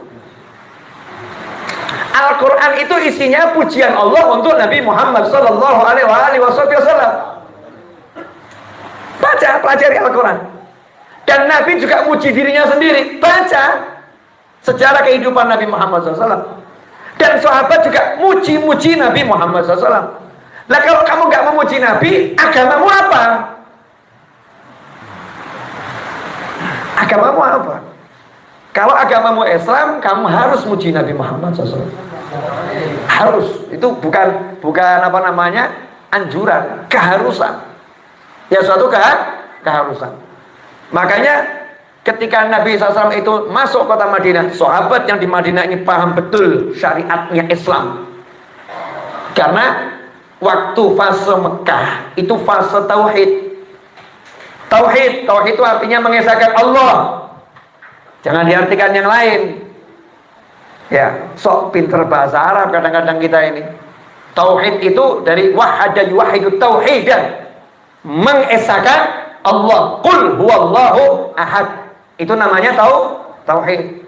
Al-Quran itu isinya pujian Allah untuk Nabi Muhammad SAW. Baca, pelajari Al-Quran. Dan Nabi juga muji dirinya sendiri. Baca sejarah kehidupan Nabi Muhammad SAW. Dan sahabat juga muji-muji Nabi Muhammad SAW. Nah, kalau kamu gak memuji Nabi, agamamu apa? Agamamu apa? Kalau agamamu Islam, kamu harus muji Nabi Muhammad SAW. Harus. Itu bukan apa namanya, anjuran, keharusan. Ya, suatu keharusan. Makanya ketika Nabi SAW itu masuk kota Madinah, sahabat yang di Madinah ini paham betul syariatnya Islam. Karena waktu fase Mekah itu fase tauhid. Tauhid itu artinya mengesahkan Allah. Jangan diartikan yang lain. Ya, sok pinter bahasa Arab kadang-kadang kita ini. Tauhid itu dari wahada yuwahidut tauhidan. Mengesahkan Allah. Qul huwallahu ahad. Itu namanya tauhid.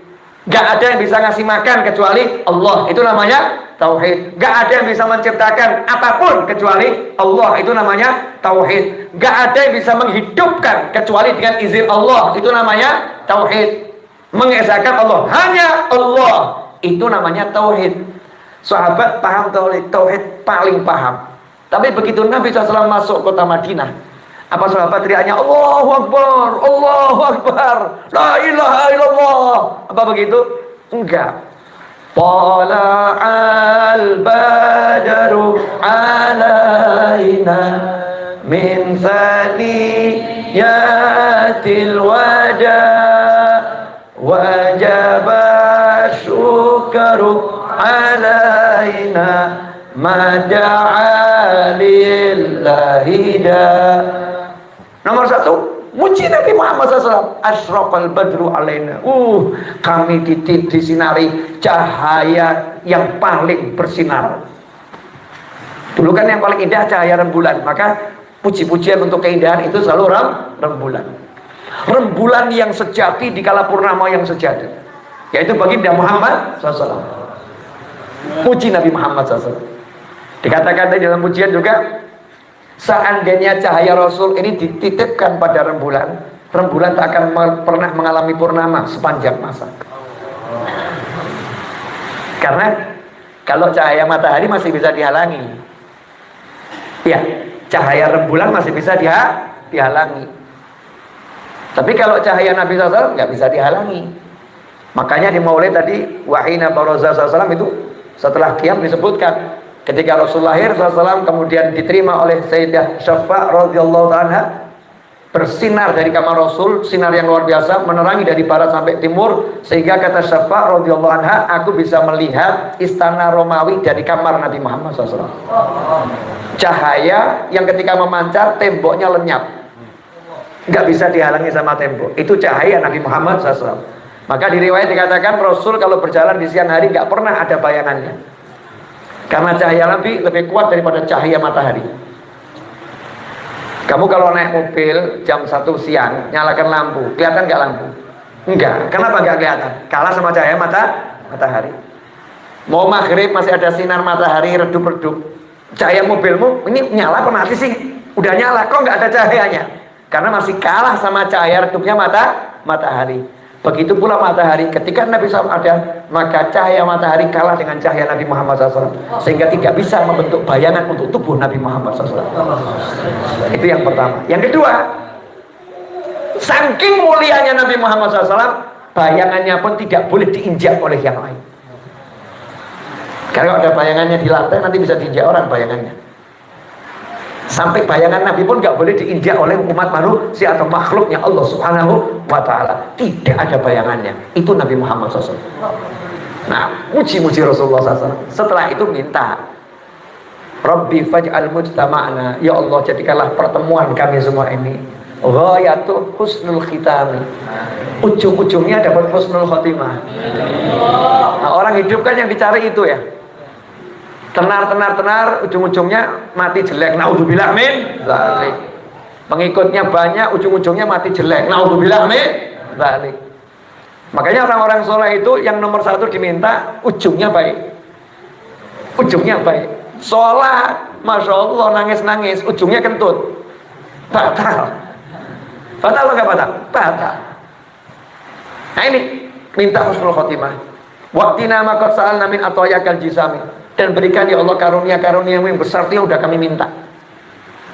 Gak ada yang bisa ngasih makan kecuali Allah. Itu namanya tauhid. Gak ada yang bisa menciptakan apapun kecuali Allah. Itu namanya tauhid. Gak ada yang bisa menghidupkan kecuali dengan izin Allah. Itu namanya tauhid. Mengesahkan Allah, hanya Allah. Itu namanya tauhid. Sahabat paham tauhid paling paham. Tapi begitu Nabi SAW masuk kota Madinah, apa sahabat teriaknya Allahu Akbar, Allahu Akbar, la ilaha illallah? Apa begitu? Enggak. Tala'al badru alaina min thaniyatil wada wajaba syukru alaina mada'a lillahi da. Nomor satu, muji Nabi Muhammad SAW. Asyraqal badru alaina. Kami disinari cahaya yang paling bersinar. Dulu kan yang paling indah cahaya rembulan, maka puji-pujian untuk keindahan itu selalu rembulan. Rembulan yang sejati di kala purnama yang sejati, yaitu baginda Muhammad SAW. Puji Nabi Muhammad SAW. Dikatakan tadi dalam pujian juga, seandainya cahaya Rasul ini dititipkan pada rembulan, rembulan tak akan pernah mengalami purnama sepanjang masa. Karena kalau cahaya matahari masih bisa dihalangi, ya, cahaya rembulan masih bisa dihalangi. Tapi kalau cahaya Nabi SAW nggak bisa dihalangi. Makanya di Maulid tadi, wahina baroza SAW itu setelah qiyam disebutkan, ketika Rasul lahir SAW kemudian diterima oleh Sayyidah Syafa' radhiyallahu anha, bersinar dari kamar Rasul, sinar yang luar biasa, menerangi dari barat sampai timur, sehingga kata Syafa' radhiyallahu anha, aku bisa melihat istana Romawi dari kamar Nabi Muhammad SAW. Cahaya yang ketika memancar temboknya lenyap, nggak bisa dihalangi sama tembok. Itu cahaya Nabi Muhammad SAW. Maka di riwayat dikatakan Rasul kalau berjalan di siang hari nggak pernah ada bayangannya, karena cahaya Nabi lebih kuat daripada cahaya matahari. Kamu kalau naik mobil jam 1 siang, nyalakan lampu, kelihatan nggak lampu? Enggak. Kenapa nggak kelihatan? Kalah sama cahaya matahari. Mau maghrib masih ada sinar matahari redup-redup, cahaya mobilmu ini nyala apa mati sih? Udah nyala, kok nggak ada cahayanya? Karena masih kalah sama cahaya redupnya matahari. Begitu pula matahari, ketika Nabi SAW ada, maka cahaya matahari kalah dengan cahaya Nabi Muhammad SAW, sehingga tidak bisa membentuk bayangan untuk tubuh Nabi Muhammad SAW. Itu yang pertama. Yang kedua, saking mulianya Nabi Muhammad SAW, bayangannya pun tidak boleh diinjak oleh yang lain. Karena kalau ada bayangannya di lantai, nanti bisa diinjak orang bayangannya. Sampai bayangan Nabi pun nggak boleh diinjak oleh umat manusia atau makhluknya Allah Subhanahu wa Ta'ala. Tidak ada bayangannya. Itu Nabi Muhammad SAW. Nah, muji-muji Rasulullah SAW. Setelah itu minta, Rabbi faj'al mujtama'na, ya Allah jadikanlah pertemuan kami semua ini ghayatu husnul khitami, ujung-ujungnya dapat husnul khotimah. Nah, orang hidup kan yang dicari itu ya, tenar, ujung-ujungnya mati jelek. Naudzubillah min dzalik. Pengikutnya banyak, ujung-ujungnya mati jelek. Naudzubillah min dzalik. Makanya orang-orang soleh itu yang nomor satu diminta ujungnya baik. Ujungnya baik. Sholat, masya Allah, nangis-nangis, ujungnya kentut, batal. Batal atau nggak batal? Batal. Nah ini minta husnul khotimah. Waqtina ma qad sa'alna min atayakal jisami, dan berikan ya Allah karunia-karunia yang besar itu yang udah kami minta.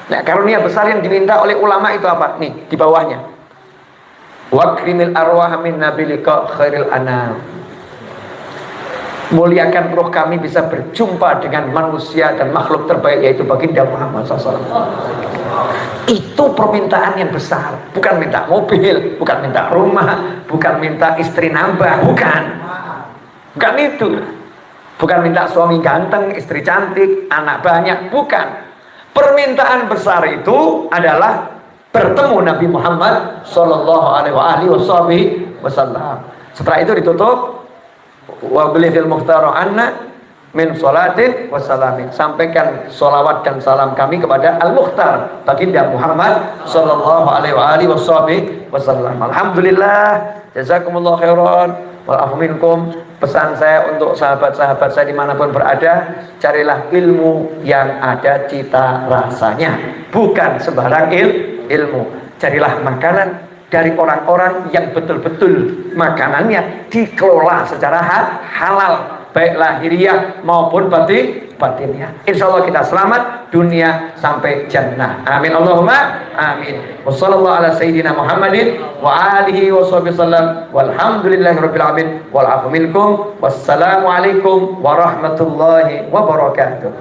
Nah, karunia besar yang diminta oleh ulama itu apa? Nih, di bawahnya. Wakrimil arwah min nabilika khairil anam. Muliakan roh kami bisa berjumpa dengan manusia dan makhluk terbaik, yaitu baginda Muhammad SAW. Itu permintaan yang besar. Bukan minta mobil, bukan minta rumah, bukan minta istri nambah, bukan. Bukan itu. Bukan minta suami ganteng, istri cantik, anak banyak, bukan. Permintaan besar itu adalah bertemu Nabi Muhammad sallallahu alaihi wasallam. Setelah itu ditutup wa bilil mukhtaru anna min salatin wa salamin. Sampaikan salawat dan salam kami kepada Al-Mukhtar baginda Muhammad sallallahu alaihi wasallam. Alhamdulillah, jazakumullah khairan wal afu minkum. Pesan saya untuk sahabat-sahabat saya dimanapun berada, carilah ilmu yang ada cita rasanya, bukan sembarang ilmu. Carilah makanan dari orang-orang yang betul-betul makanannya dikelola secara halal, baik lahiriah maupun batinnya. Insya Allah kita selamat dunia sampai jannah. Amin Allahumma amin. Wassallallahu ala sayyidina Muhammadin wa alihi wa sahbihi sallam walhamdulillahi rabbil alamin wal afu minkum. Wassalamu alaikum warahmatullahi wabarakatuh.